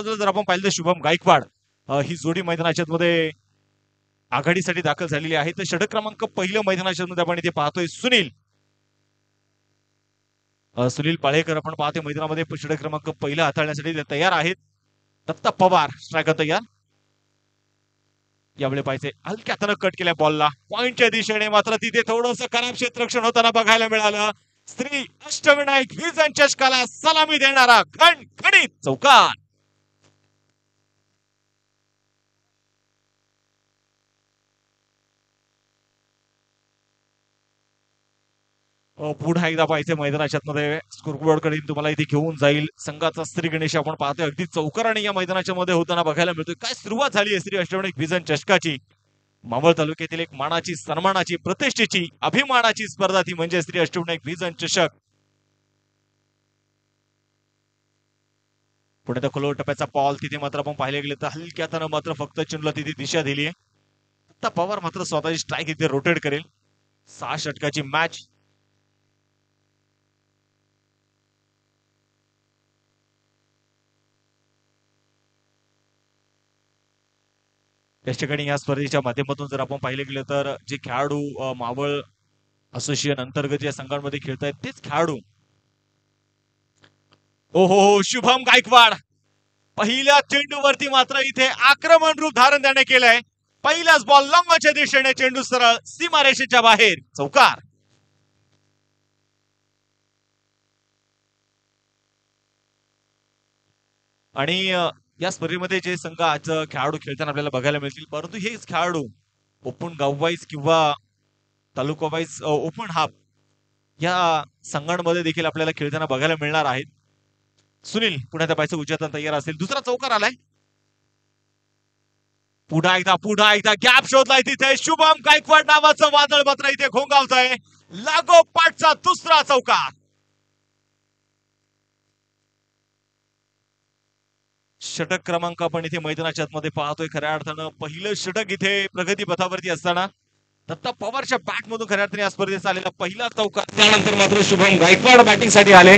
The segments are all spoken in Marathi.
बाजूला जर आपण पाहिलं तर शुभम गायकवाड ही जोडी मैदानाच्या मध्ये आघाडीसाठी दाखल झालेली आहे. तर षटक क्रमांक पहिलं मैदानाच्या मध्ये आपण इथे पाहतोय सुनील पाळेकर आपण पाहतोय मैदानामध्ये षटक क्रमांक पहिला हाताळण्यासाठी ते तयार आहेत. दत्ता पवार स्ट्रायकर तयार. यावेळी पाहिजे हलक्या हातानं कट केल्या बॉलला पॉइंटच्या दिशेने, मात्र तिथे थोडंसं खराब क्षेत्ररक्षण होताना बघायला मिळालं. श्री अष्टविनायक विजन चषकाला सलामी देणारा खणखणीत चौकार. पुन्हा एकदा पाहिजे मैदानाच्या मध्ये स्कोरबोर्ड कडे तुम्हाला इथे घेऊन जाईल. संघाचा श्री गणेश आपण पाहतोय अगदी चौकाराने या मैदानाच्या मध्ये होताना बघायला मिळतोय. काय सुरुवात झाली आहे श्री अष्टविनायक विजन चषकाची. मावळ तालुक्यातील एक मानाची, सन्मानाची, प्रतिष्ठेची, अभिमानाची स्पर्धा ती म्हणजे श्री अष्टविनायक विजन चषक. पुढे खोलवर टप्प्याचा बॉल तिथे मात्र आपण पाहिले गेले तर हलक्या हातानं मात्र फक्त चेंडूला तिथे दिशा दिली आहे. आता पवार मात्र स्वतःची स्ट्राईक इथे रोटेट करेल. 6 षटकाची मॅच. त्याच ठिकाणी या स्पर्धेच्या माध्यमातून जर आपण पाहिले गेलं तर जे खेळाडू मावळ असोसिएशन अंतर्गत या संघांमध्ये खेळत आहेत तेच खेळाडू. ओहो शुभम गायकवाड पहिल्या चेंडूवरती मात्र इथे आक्रमण रूप धारण त्याने केलंय. पहिलाच बॉल लंबाच्या दिशेने, चेंडू सरळ सीमारेषेच्या बाहेर, चौकार. आणि या स्पर्धेमध्ये जे संघ आज खेळाडू खेळताना आपल्याला बघायला मिळतील, परंतु हेच खेळाडू ओपन गाव वाईज किंवा तालुका वाईज ओपन हाफ या संघांमध्ये देखील आपल्याला खेळताना बघायला मिळणार आहेत. सुनील पुण्याच्या पायचं उच्चातन तयार असेल. दुसरा चौकार आलाय. पुन्हा एकदा गॅप शोधलाय तिथे. शुभम गायकवाड नावाचं वादळ मात्र इथे घोंगावतंय. लागोपाठचा दुसरा चौकार. षटक क्रमांक आपण इथे मैदानाच्या आतमध्ये पाहतोय. खऱ्या अर्थानं पहिलं षटक इथे प्रगती पथावरती असताना दत्ता पवारच्या बॅट मधून खऱ्या अर्थाने या स्पर्धेचा आलेला पहिला चौकार. त्यानंतर मात्र शुभम गायकवाड बॅटिंग साठी आले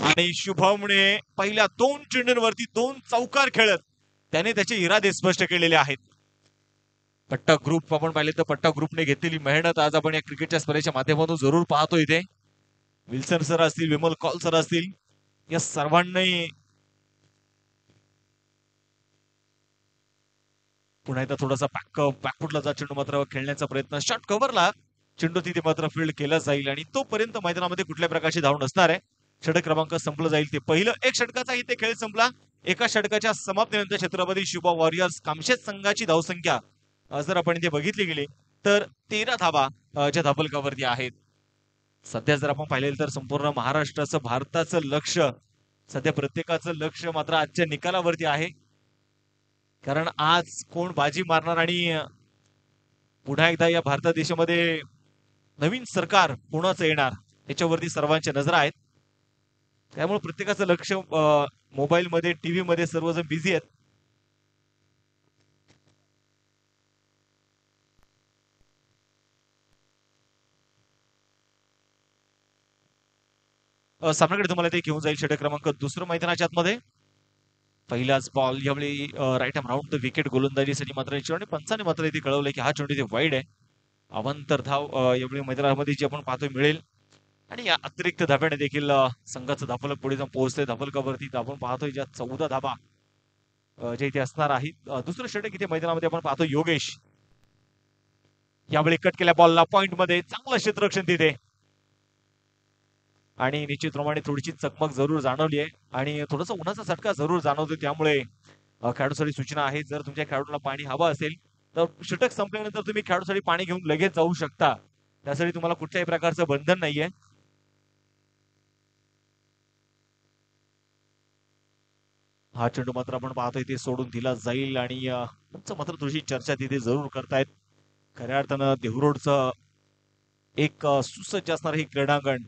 आणि शुभमने पहिल्या 2 चेंडूंवरती 2 चौकार खेळत त्याने त्याचे इरादे स्पष्ट केलेले आहेत. पट्टा ग्रुप आपण पाहिले तर पट्टा ग्रुपने घेतलेली मेहनत आज आपण या क्रिकेटच्या स्पर्धेच्या माध्यमातून जरूर पाहतो. इथे विल्सन सर असतील, विमल कौल सर असतील, या सर्वांनी पुन्हा एकदा थोडासा बॅकफुटला जा चेंडू मात्र खेळण्याचा प्रयत्न. शॉट कव्हरला चेंडू तिथे मात्र फील्ड केला जाईल आणि तोपर्यंत मैदानामध्ये कुठल्या प्रकारची धाव नसणार आहे. षटक क्रमांक संपलं जाईल. ते पहिलं एक षटकाचा इथे खेळ संपला. एका षटकाच्या समाप्तीनंतर छत्रपती शिवबा वॉरियर्स कामशेत संघाची धावसंख्या जर आपण इथे बघितली गेली तर 13 धावा ज्या धाबलकावरती आहेत. सध्या जर आपण पाहिलं तर संपूर्ण महाराष्ट्राचं, भारताचं लक्ष, सध्या प्रत्येकाचं लक्ष मात्र आजच्या निकालावरती आहे. कारण आज कोण बाजी मारणार आणि पुन्हा एकदा या भारत देशामध्ये नवीन सरकार कोणाचं येणार याच्यावरती सर्वांच्या नजर आहेत. त्यामुळे प्रत्येकाचं लक्ष मोबाईल मध्ये, टीव्ही मध्ये सर्वजण बिझी आहेत. सामन्याकडे तुम्हाला ते घेऊन जाईल. षटक क्रमांक दुसरं मैदानाच्या आतमध्ये पहिलाच बॉल यावेळी right arm round the wicket गोलंदाजीसाठी मात्र आणि पंचाने मात्र इथे कळवलंय की हा चेंडू इथे वाईड आहे. अवंतर धाव यावेळी मैदानामध्ये जी आपण पाहतोय मिळेल आणि या अतिरिक्त धाब्याने देखील संघाचं धाफलक पुढे जाऊन पोहोचतंय. धाफलकावरती आपण पाहतोय ज्या 14 धाबा जे इथे असणार आहेत. दुसरं षटक इथे मैदानामध्ये आपण पाहतो योगेश. यावेळी कट केल्या बॉलला पॉइंट मध्ये चांगलं क्षेत्ररक्षण तिथे आणि निश्चितप्रमाणे थोडीशी चकमक जरूर जाणवली आहे आणि थोडासा उन्हाचा झटका जरूर जाणवतो. त्यामुळे खेळाडूसाठी सूचना आहे, जर तुमच्या खेळाडूला पाणी हवं असेल तर षटक संपल्यानंतर तुम्ही खेळाडूसाठी पाणी घेऊन लगेच जाऊ शकता. त्यासाठी तुम्हाला कुठल्याही प्रकारचं बंधन नाहीये. हा चेंडू मात्र आपण पाहतोय ते सोडून दिला जाईल आणि मात्र थोडीशी चर्चा तिथे जरूर करतायत. खऱ्या अर्थानं देहरोडचं एक सुसज्ज असणार हे क्रीडांगण,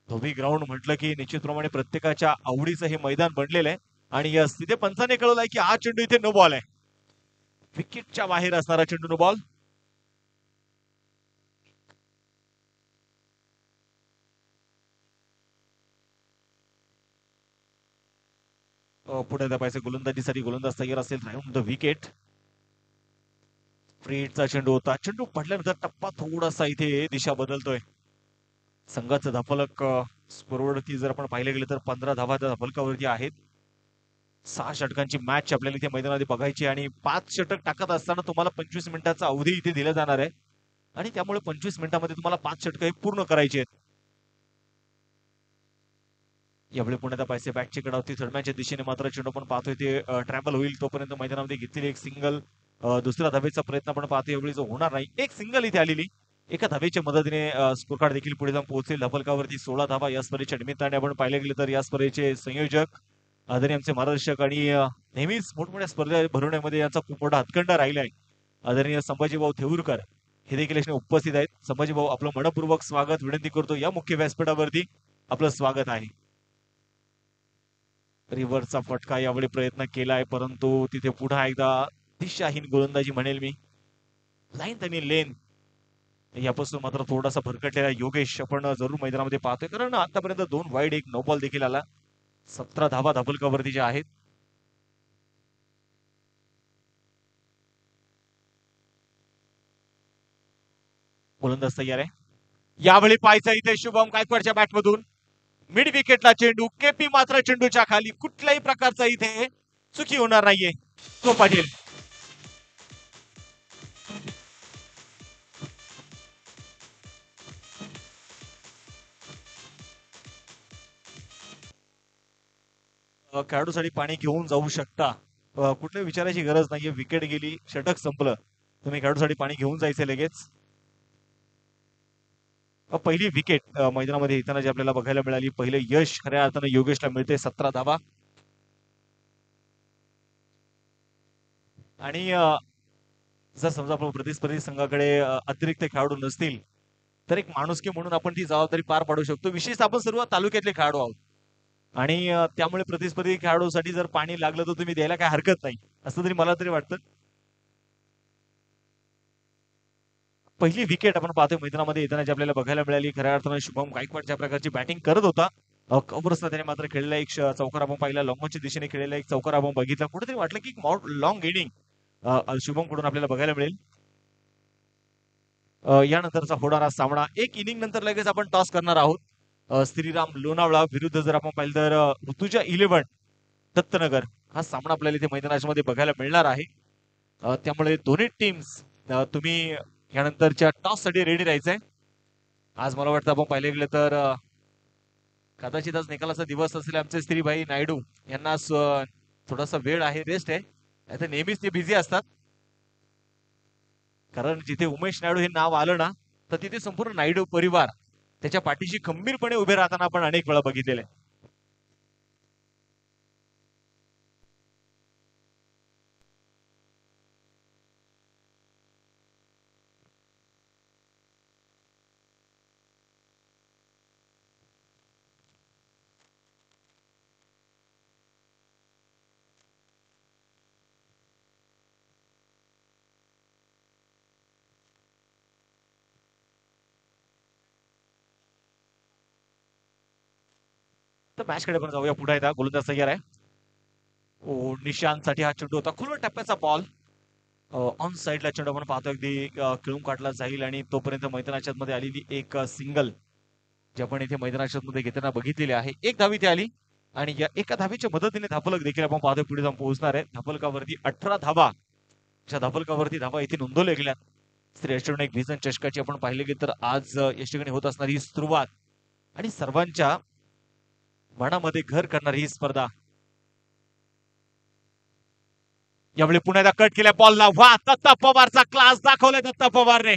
धोबी ग्राउंड म्हटलं की निश्चितप्रमाणे प्रत्येकाच्या आवडीचं हे मैदान बनलेलं आहे. आणि तिथे पंचाने कळवलंय की हा चेंडू इथे नो बॉल आहे. विकेटच्या बाहेर असणारा चेंडू नो बॉल. पुढे दाबायचे गोलंदाजीसाठी गोलंदाज तयार असेल राऊंड द विकेट. फ्री हिटचा चेंडू होता. चेंडू पडल्यानंतर टप्पा थोडासा इथे दिशा बदलतोय. संघाचं धाफलक स्कोरवरती जर आपण पाहिले गेले तर 15 धावा त्या धाफलकावरती आहेत. 6 षटकांची मॅच आपल्याला इथे मैदानामध्ये बघायची आणि 5 षटक टाकत असताना तुम्हाला 25 मिनिटाचा अवधी इथे दिला जाणार आहे आणि त्यामुळे 25 मिनिटांमध्ये तुम्हाला 5 षटक पूर्ण करायची आहेत. यावेळी पुण्यात पैसे बॅटची कडावती थर्डमॅनच्या दिशेने मात्र चेंडू पण पाहतोय ते ट्रॅव्हल होईल तोपर्यंत मैदानामध्ये घेतलेली एक सिंगल. दुसऱ्या धावेचा प्रयत्न आपण पाहतोय यावेळी जो होणार नाही. एक सिंगल इथे आलेली एका धावेच्या मदतीने स्कोर कार्ड देखील पुढे जाऊन पोहोचेल. धपलकावरती 16 धावा या स्पर्धेच्या निमित्ताने आपण पाहिले गेले तर या स्पर्धेचे संयोजक आदरणीय आमचे मार्गदर्शक आणि नेहमीच मोठमोठ्या स्पर्धा भरवण्यामध्ये यांचा खूप मोठा हातखंडा राहिला आहे आदरणीय संभाजीभाऊ थेऊरकर हे देखील उपस्थित आहेत. संभाजीभाऊ आपलं मनपूर्वक स्वागत विनंती करतो या मुख्य व्यासपीठावरती आपलं स्वागत आहे. रिव्हरचा फटका यावेळी प्रयत्न केलाय परंतु तिथे पुन्हा एकदा दिशाहीन गोलंदाजी म्हणेल मी. लाईन आणि लेन यापासून मात्र थोडासा भरकटलेला योगेश आपण जरूर मैदानामध्ये पाहतोय कारण आतापर्यंत 2 वाईड 1 नो बॉल देखील आला. 17 धावा धाबलकावरती ज्या आहेत. गोलंदाज तयार आहे. यावेळी पाहायचा इथे शुभम गायकवाडच्या बॅटमधून मिड विकेटला चेंडू. केपी मात्र चेंडूच्या खाली. कुठल्याही प्रकारचा इथे चुकी होणार नाहीये. तो पाटील खेळाडूसाठी पाणी घेऊन जाऊ शकता. कुठल्याही विचारायची गरज नाहीये. विकेट गेली षटक संपलं. तुम्ही खेळाडूसाठी पाणी घेऊन जायचे लगेच. पहिली विकेट मैदानामध्ये येताना जी आपल्याला बघायला मिळाली. पहिलं यश खऱ्या अर्थानं योगेशला मिळते. 17 धावा आणि जर समजा आपण प्रतिस्पर्धी संघाकडे अतिरिक्त खेळाडू नसतील तर एक माणुसकी म्हणून आपण ती जबाबदारी पार पाडू शकतो. विशेषतः आपण सर्व तालुक्यातले खेळाडू आहोत आणि त्यामुळे प्रतिस्पर्धी खेळाडूसाठी जर पाणी लागलं तर तुम्ही द्यायला काय हरकत नाही असं तरी मला तरी वाटतं. पहिली विकेट आपण पाहतोय मैदानामध्ये येताना जी आपल्याला बघायला मिळाली. खऱ्या अर्थानं शुभम गायकवाड ज्या प्रकारची बॅटिंग करत होता कव्हर त्याने मात्र खेळलेला एक चौकार आपण पाहिला. लॉंगच्या दिशेने खेळलेला एक चौकार आपण बघितला. कुठेतरी वाटलं की लॉंग इनिंग शुभम कडून आपल्याला बघायला मिळेल. यानंतरचा होणारा सामना 1 इनिंग नंतर लगेच आपण टॉस करणार आहोत. श्रीराम लोणावळा विरुद्ध जर आपण पाहिलं तर ऋतुजा 11 दत्तनगर हा सामना आपल्याला इथे मैदानामध्ये बघायला मिळणार आहे. त्यामुळे दोन्ही टीम्स तुम्ही यानंतरच्या टॉस साठी रेडी राहायचंय. आज मला वाटतं आपण पाहिले गेले तर कदाचित आज निकालाचा दिवस असेल. आमचे स्त्रीभाई नायडू यांना थोडासा वेळ आहे रेस्ट आहे. आता नेहमीच ते बिझी असतात कारण जिथे उमेश नायडू हे नाव आलं ना तर तिथे संपूर्ण नायडू परिवार त्याच्या पाठीशी खंबीरपणे उभे राहताना आपण अनेक वेळा बघितलेले. तर मॅच कडे पण जाऊया. पुढे येतात गोलंदाज तयार आहे. निशांतसाठी हा चेंडू होता. खुल्या टप्प्याचा बॉल ऑन साइडला चेंडू आपण पाहतो अगदी खेळून काढला जाईल आणि तोपर्यंत मैदानाच्या मध्ये आलेली एक सिंगल जी आपण इथे मैदानाच्या मध्ये घेताना बघितलेली आहे. एक धाव इथे आली आणि या एका धावेच्या मदतीने धापलक देखील आपण पाहतो पुढे जाऊन पोहोचणार आहे. धापलकावरती 18 धावा ज्या धापलकावरती धावा इथे नोंदवल्या गेल्या. श्री अष्टविनायक भिजन चषकाची आपण पाहिले गेले तर आज या ठिकाणी होत असणारी सुरुवात आणि सर्वांच्या मनामध्ये घर करणारी ही स्पर्धा. यावेळी पुण्याला कट केल्या बॉलला वा दत्ता पवारचा क्लास दाखवलाय दत्ता पवारने.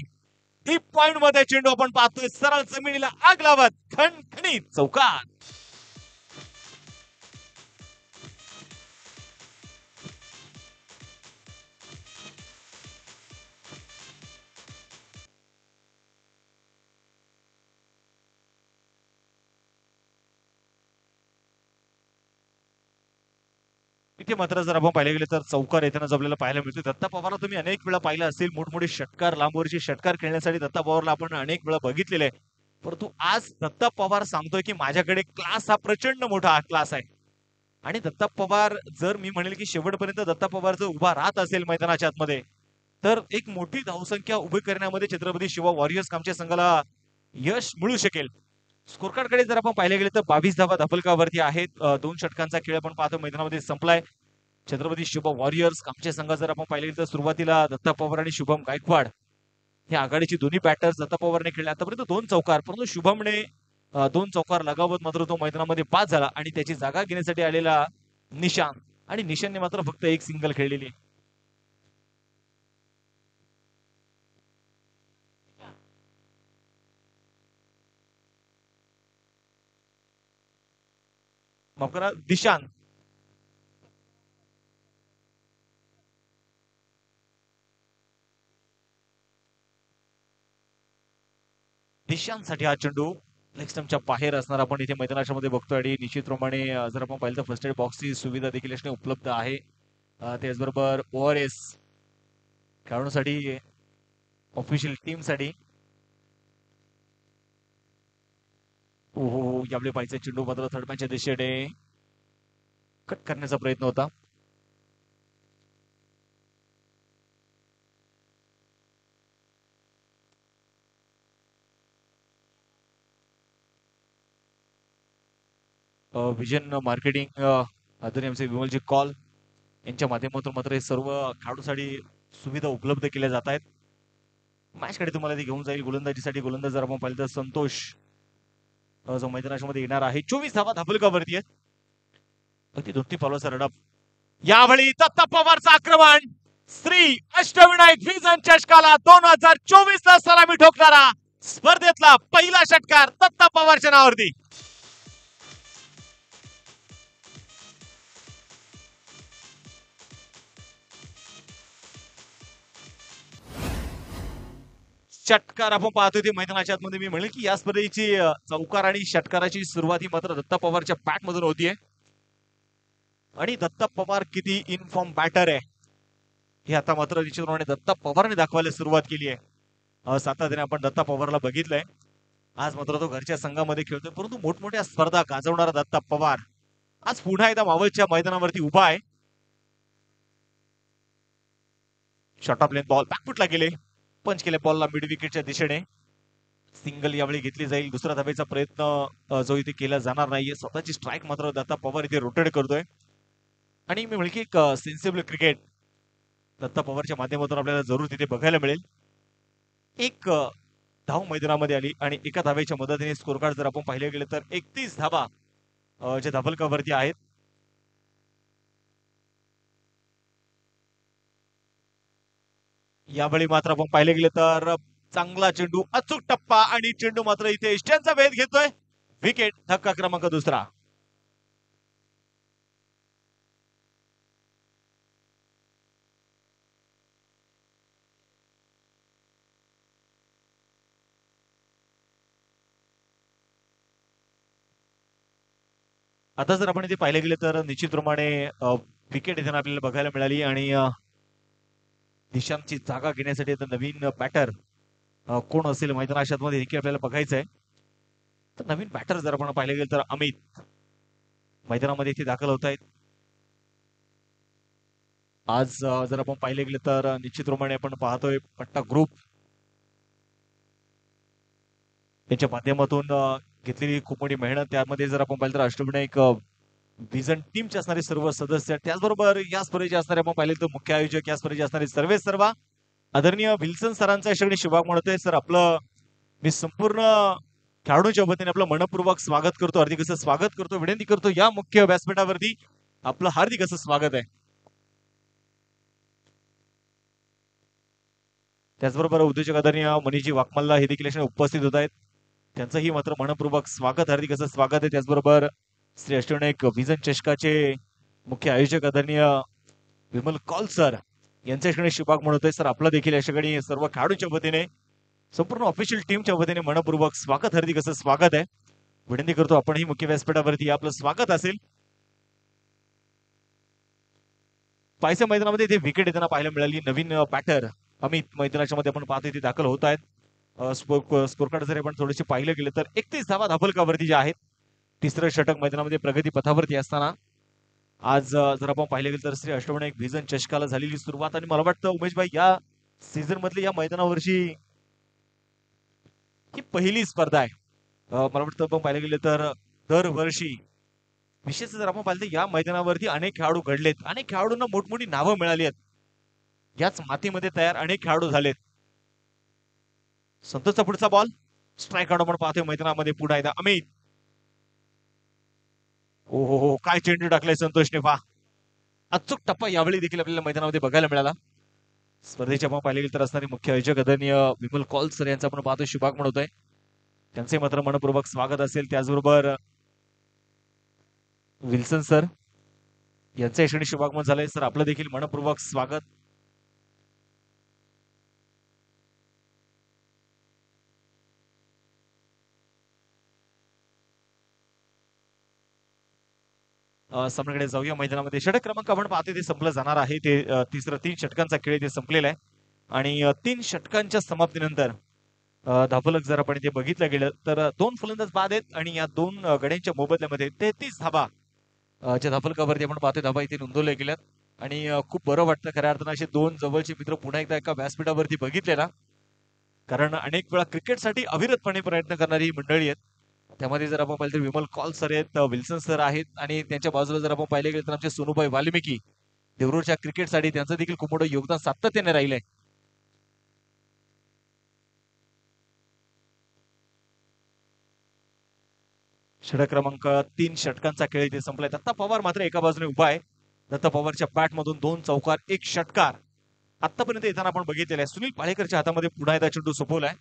डीप पॉइंट मध्ये चेंडू आपण पाहतोय सरळ जमिनीला आग लावत खणखणीत चौकार. इथे मात्र जर आपण पाहिले गेले तर चौकार येताना आपल्याला पाहायला मिळतो. दत्ता पवारला तुम्ही अनेक वेळा पाहिलं असेल. मोठमोठे षटकार लांबवरची षटकार खेळण्यासाठी दत्ता पवारला आपण अनेक वेळा बघितलेले आहे. परंतु आज दत्ता पवार सांगतोय की माझ्याकडे क्लास हा प्रचंड मोठा क्लास आहे आणि दत्ता पवार जर मी म्हणेल की शेवटपर्यंत दत्ता पवार जर उभा राहत असेल मैदानाच्या आतमध्ये तर एक मोठी धावसंख्या उभी करण्यामध्ये छत्रपती शिवा वॉरियर्स आमच्या संघाला यश मिळू शकेल. स्कोर कार्ड कडे जर आपण पाहिले गेले तर 22 धावा धापलकावरती आहेत. 2 षटकांचा खेळ आपण पाहतो मैदानामध्ये संपलाय. छत्रपती शिवा वॉरियर्स आमच्या संघात जर आपण पाहिले तर सुरुवातीला दत्ता पवार आणि शुभम गायकवाड हे आघाडीची दोन्ही बॅटर्स दत्ता पवारने खेळले आतापर्यंत 2 चौकार, परंतु शुभमने 2 चौकार लगावत मात्र तो मैदानामध्ये बाद झाला आणि त्याची जागा घेण्यासाठी आलेला निशान आणि निशानने मात्र फक्त एक सिंगल खेळलेली. माफ करा, दिशान दिशांसाठी हा चेंडू लेग स्टंपच्या बाहेर असणार आपण इथे मैदानाच्या मध्ये बघतोय आणि निश्चितप्रमाणे जर आपण पाहिलं तर फर्स्ट एड बॉक्सची सुविधा देखील असणे उपलब्ध आहे. त्याचबरोबर ओआरएस खेळाडूंसाठी ऑफिशियल टीमसाठी हो हो हो यावेळी पाहिजे चेंडू मात्र थर्ड मॅचच्या दिशेने कट करण्याचा प्रयत्न होता. विजन मार्केटिंग आदरणीय आमचे विमलजी कॉल यांच्या माध्यमातून मात्र हे सर्व खेळाडूसाठी सुविधा उपलब्ध केल्या जात आहेत. मॅच कडे तुम्हाला ती घेऊन जाईल. गोलंदाजीसाठी गोलंदाज जर आपण पाहिलं तर संतोष जो मैदानाच्या मध्ये येणार आहे. 24 धावा धापलकावरती आहेत. अगदी 2-3 फॉलोचा रडप. यावेळी दत्ता पवारचं आक्रमण श्री अष्टविनायक विजन चषकाला 2024 ला सलामी ठोकणारा स्पर्धेतला पहिला षटकार दत्ता पवारच्या नावावरती. षटकार आपण पाहतोय ते मैदानाच्या आतमध्ये मी म्हणेल की या स्पर्धेची चौकार आणि षटकाराची सुरुवात ही मात्र दत्ता पवारच्या बॅट मधून होतीये आणि दत्ता पवार किती इनफॉर्म बॅटर आहे हे आता मात्र निश्चितपणे दत्ता पवारने दाखवायला सुरुवात केली आहे. सातत्याने आपण दत्ता पवारला बघितलंय. आज मात्र तो घरच्या संघामध्ये खेळतोय परंतु मोठमोठ्या स्पर्धा गाजवणारा दत्ता पवार आज पुन्हा एकदा मावळच्या मैदानावरती उभा आहे. शॉर्ट ऑफ लेन बॉल बॅकफुटला गेले. पंच केले बॉलला मिड विकेटच्या दिशेने. सिंगल यावेळी घेतली जाईल. दुसरा धावेचा प्रयत्न जो इथे केला जाणार नाहीये. स्वतःची स्ट्राईक मात्र दत्ता पवार इथे रोटेट करतोय आणि मी म्हणेल की एक सेन्सिबल क्रिकेट दत्ता पवारच्या माध्यमातून आपल्याला जरूर तिथे बघायला मिळेल. एक धाव मैदानामध्ये आली आणि एका धावेच्या मदतीने स्कोर कार्ड जर आपण पाहिले गेले तर 31 धावा जे धाबलकावरती आहेत. यावेळी मात्र आपण पाहिले गेले तर चांगला चेंडू अचूक टप्पा आणि चेंडू मात्र इथे इष्टांचा वेध घेतोय. विकेट धक्का क्रमांक दुसरा. आता जर आपण इथे पाहिले गेले तर निश्चितप्रमाणे विकेट इथे आपल्याला बघायला मिळाली आणि दिशांची जागा घेण्यासाठी आता नवीन बॅटर कोण असेल मैदानाच्या मध्ये देखील आपल्याला बघायचं आहे. तर नवीन बॅटर जर आपण पाहिले गेले तर अमित मैदानामध्ये इथे दाखल होत आहेत. आज जर आपण पाहिले गेले तर निश्चितप्रमाणे आपण पाहतोय पट्टा ग्रुप यांच्या माध्यमातून घेतलेली खूप मोठी मेहनत. त्यामध्ये जर आपण पाहिलं तर अष्टविनायक विजन टीमचे असणारे सर्व सदस्य त्याचबरोबर या स्पर्धेचे असणारे आपण पाहिले तर मुख्य आयोजक या स्पर्धेचे असणारे सर्व आदरणीय विल्सन सरांचा या ठिकाणी शुभाग म्हणतोय. सर आपलं मी संपूर्ण खेळाडूंच्या वतीने आपलं मनपूर्वक स्वागत करतो. हार्दिक असं स्वागत करतो. विनंती करतो या मुख्य व्यासपीठावरती आपलं हार्दिक असं स्वागत आहे. त्याचबरोबर उद्योजक आदरणीय मनीषजी वाकमल्ला हे देखील उपस्थित होत आहेत. त्यांचंही मात्र मनपूर्वक स्वागत, हार्दिक असं स्वागत आहे. त्याचबरोबर श्री अष्टविनायक विजन चषकाचे मुख्य आयोजक आदरणीय विमल कॉल सर यांच्या ठिकाणी शुभाग म्हणतोय. सर आपलं देखील या ठिकाणी सर्व खेळाडूंच्या वतीने संपूर्ण ऑफिशियल टीमच्या वतीने मनपूर्वक स्वागत, हार्दिक असं स्वागत आहे. विनंती करतो आपणही मुख्य व्यासपीठावरती आपलं स्वागत असेल. पायथ्या मैदानामध्ये इथे विकेट येताना पाहायला मिळाली. नवीन बॅटर अमित मैदानाच्या मध्ये आपण पाहतो इथे दाखल होत आहेत. स्कोर कार्ड जर आपण थोडेसे पाहिलं गेलं तर 31 धावा धापलकावरती जे आहेत. तिसरं षटक मैदानामध्ये प्रगती पथावरती असताना आज जर आपण पाहिलं गेलं तर श्री अष्टविनायक व्हिजन चषकाला झालेली सुरुवात आणि मला वाटतं उमेश भाई या सीझन मधली या मैदानावरची ही पहिली स्पर्धा आहे. मला वाटतं आपण पाहिलं गेलं तर दरवर्षी विशेष जर आपण पाहिलं तर या मैदानावरती अनेक खेळाडू घडलेत, अनेक खेळाडूंना मोठमोठी नावं मिळाली आहेत. याच मातीमध्ये तयार अनेक खेळाडू झालेत. संतोषचा पुढचा बॉल स्ट्राईक आउट आपण पाहतोय मैदानामध्ये पुन्हा एकदा अमित. ओ हो काय चेंडू टाकलाय संतोषने पहा. अचूक टप्पा यावेळी देखील आपल्याला मैदानामध्ये बघायला मिळाला. स्पर्धेच्या आपण पाहिले गेले तर असणारे मुख्य आयोजक आदरणीय विमल कौल सर यांचा आपण पाहतोय शुभागमन होतोय. त्यांचे मात्र मनपूर्वक स्वागत असेल. त्याचबरोबर विल्सन सर यांचं या क्षणी शुभागमन झालंय. सर आपलं देखील मनपूर्वक स्वागत. सामन्याकडे जाऊया. मैदानामध्ये षटक क्रमांक आपण पाहतोय ते संपलं जाणार आहे. ते तिसरं 3 षटकांचा खेळ ते संपलेला आहे आणि 3 षटकांच्या समाप्तीनंतर धावफलक जर आपण इथे बघितलं गेलं तर 2 फलंदाज बाद आहेत आणि या 2 गड्यांच्या मोबदल्यामध्ये 33 धाबा च्या धावफलकावरती आपण पाहतोय धाबा इथे नोंदवल्या गेल्यात आणि खूप बरं वाटतं खऱ्या अर्थानं असे 2 जवळचे मित्र पुन्हा एकदा एका व्यासपीठावरती बघितले ना, कारण अनेक वेळा क्रिकेटसाठी अविरतपणे प्रयत्न करणारी ही मंडळी आहेत. त्यामध्ये जर आपण पाहिलं तर विमल कौल सर आहेत, विल्सन सर आहेत आणि त्यांच्या बाजूला जर आपण पाहिले गेलं तर आमचे सोनूभाई वाल्मिकी देवरूरच्या क्रिकेटसाठी त्यांचं देखील खूप मोठं योगदान सातत्याने राहिलंय. षटक क्रमांक 3 षटकांचा खेळ इथे संपलाय. दत्ता पवार मात्र एका बाजूने उभा आहे. दत्ता पवारच्या बॅटमधून 2 चौकार 1 षटकार आतापर्यंत येताना आपण बघितलेलं आहे. सुनील पाळेकरच्या हातामध्ये पुन्हा एकदा चेंडू सोपवलाय.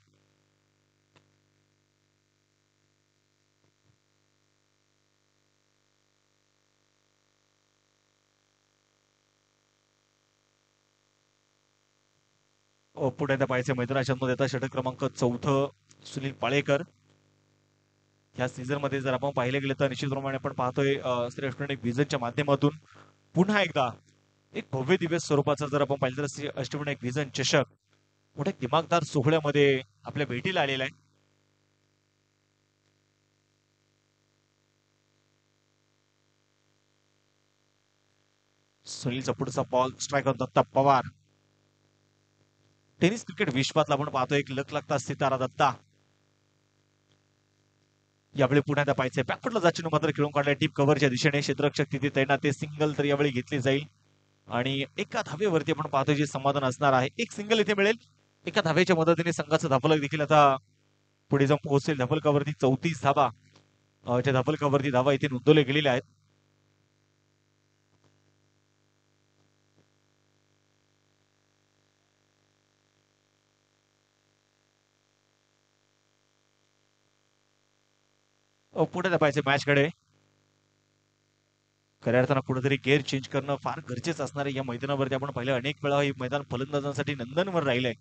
पुढे एकदा पाहायचे मैदानाच्या मध्ये आता षटक क्रमांक 4 सुनील पाळेकर. या सीझन मध्ये जर आपण पाहिले गेले तर निश्चितप्रमाणे आपण पाहतोय श्री अष्टविनायक व्हिजनच्या माध्यमातून पुन्हा एकदा एक भव्य दिव्य स्वरूपाचा जर आपण पाहिलं तर श्री अष्टविनायक व्हिजन चषक मोठ्या दिमागदार सोहळ्यामध्ये आपल्या भेटीला आलेला आहे. सुनीलचा पुढचा ball striker Datta Pawar. Tennis cricket विश्वातला आपण पाहतोय एक लख लागता सितारा दत्ता. यावेळी पुण्यात पाहायचंय बॅकफुटला जाचीन मात्र खेळून काढलाय टीप कव्हरच्या दिशेने. क्षेत्ररक्षक तिथे तैनात ते सिंगल तर यावेळी घेतली जाईल आणि एका धावेवरती आपण पाहतोय जे समाधान असणार आहे. एक सिंगल इथे मिळेल. एका धावेच्या मदतीने संघाचं धाफलक देखील आता पुढे जाऊन पोहोचेल. धाफलकावरती 34 धावा ज्या धाफलकावरती धावा इथे नोंदवल्या गेलेल्या आहेत. पुढे पाहिजे मॅचकडे. खऱ्या अर्थानं कुठेतरी गेअर चेंज करणं फार गरजेचं असणार आहे. या मैदानावरती आपण पाहिलं अनेक वेळा हे मैदान फलंदाजांसाठी नंदनवर राहिलंय.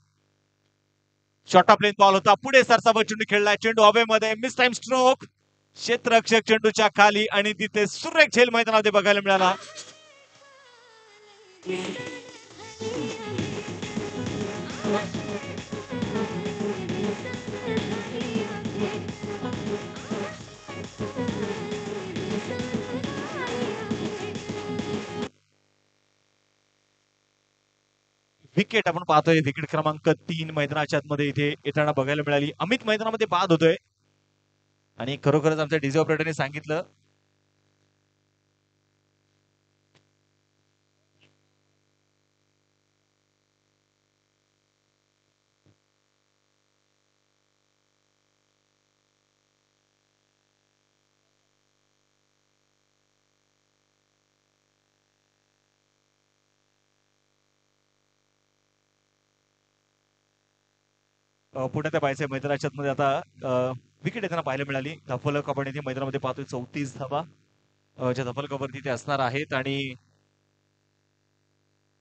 शॉर्ट ऑफ लेन बॉल होता पुढे सरसावत चेंडू खेळलाय. चेंडू हवेमध्ये मिस टाइम स्ट्रोक. क्षेत्ररक्षक चेंडूच्या खाली आणि तिथे सुरेख झेल मैदानामध्ये बघायला मिळाला. विकेट आपण पाहतोय विकेट क्रमांक 3 मैदानाच्या आतमध्ये इथे येताना बघायला मिळाली. अमित मैदानामध्ये बाद होतोय आणि खरोखरच आमच्या डीजे ऑपरेटरने सांगितलं पुढे त्या पाहायचंय मैदानाच्या मध्ये आता विकेट येताना पाहायला मिळाली. धफलक आपण इथे मैदानामध्ये पाहतोय 34 धावा ज्या धफलकावरती ते असणार आहेत आणि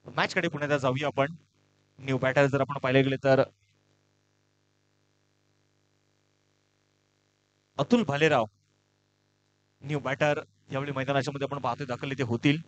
मॅच कडे पुण्याला जाऊया आपण. न्यू बॅटर जर आपण पाहिले गेले तर अतुल भालेराव न्यू बॅटर यावेळी मैदानाच्या मध्ये आपण पाहतोय दाखल इथे होतील.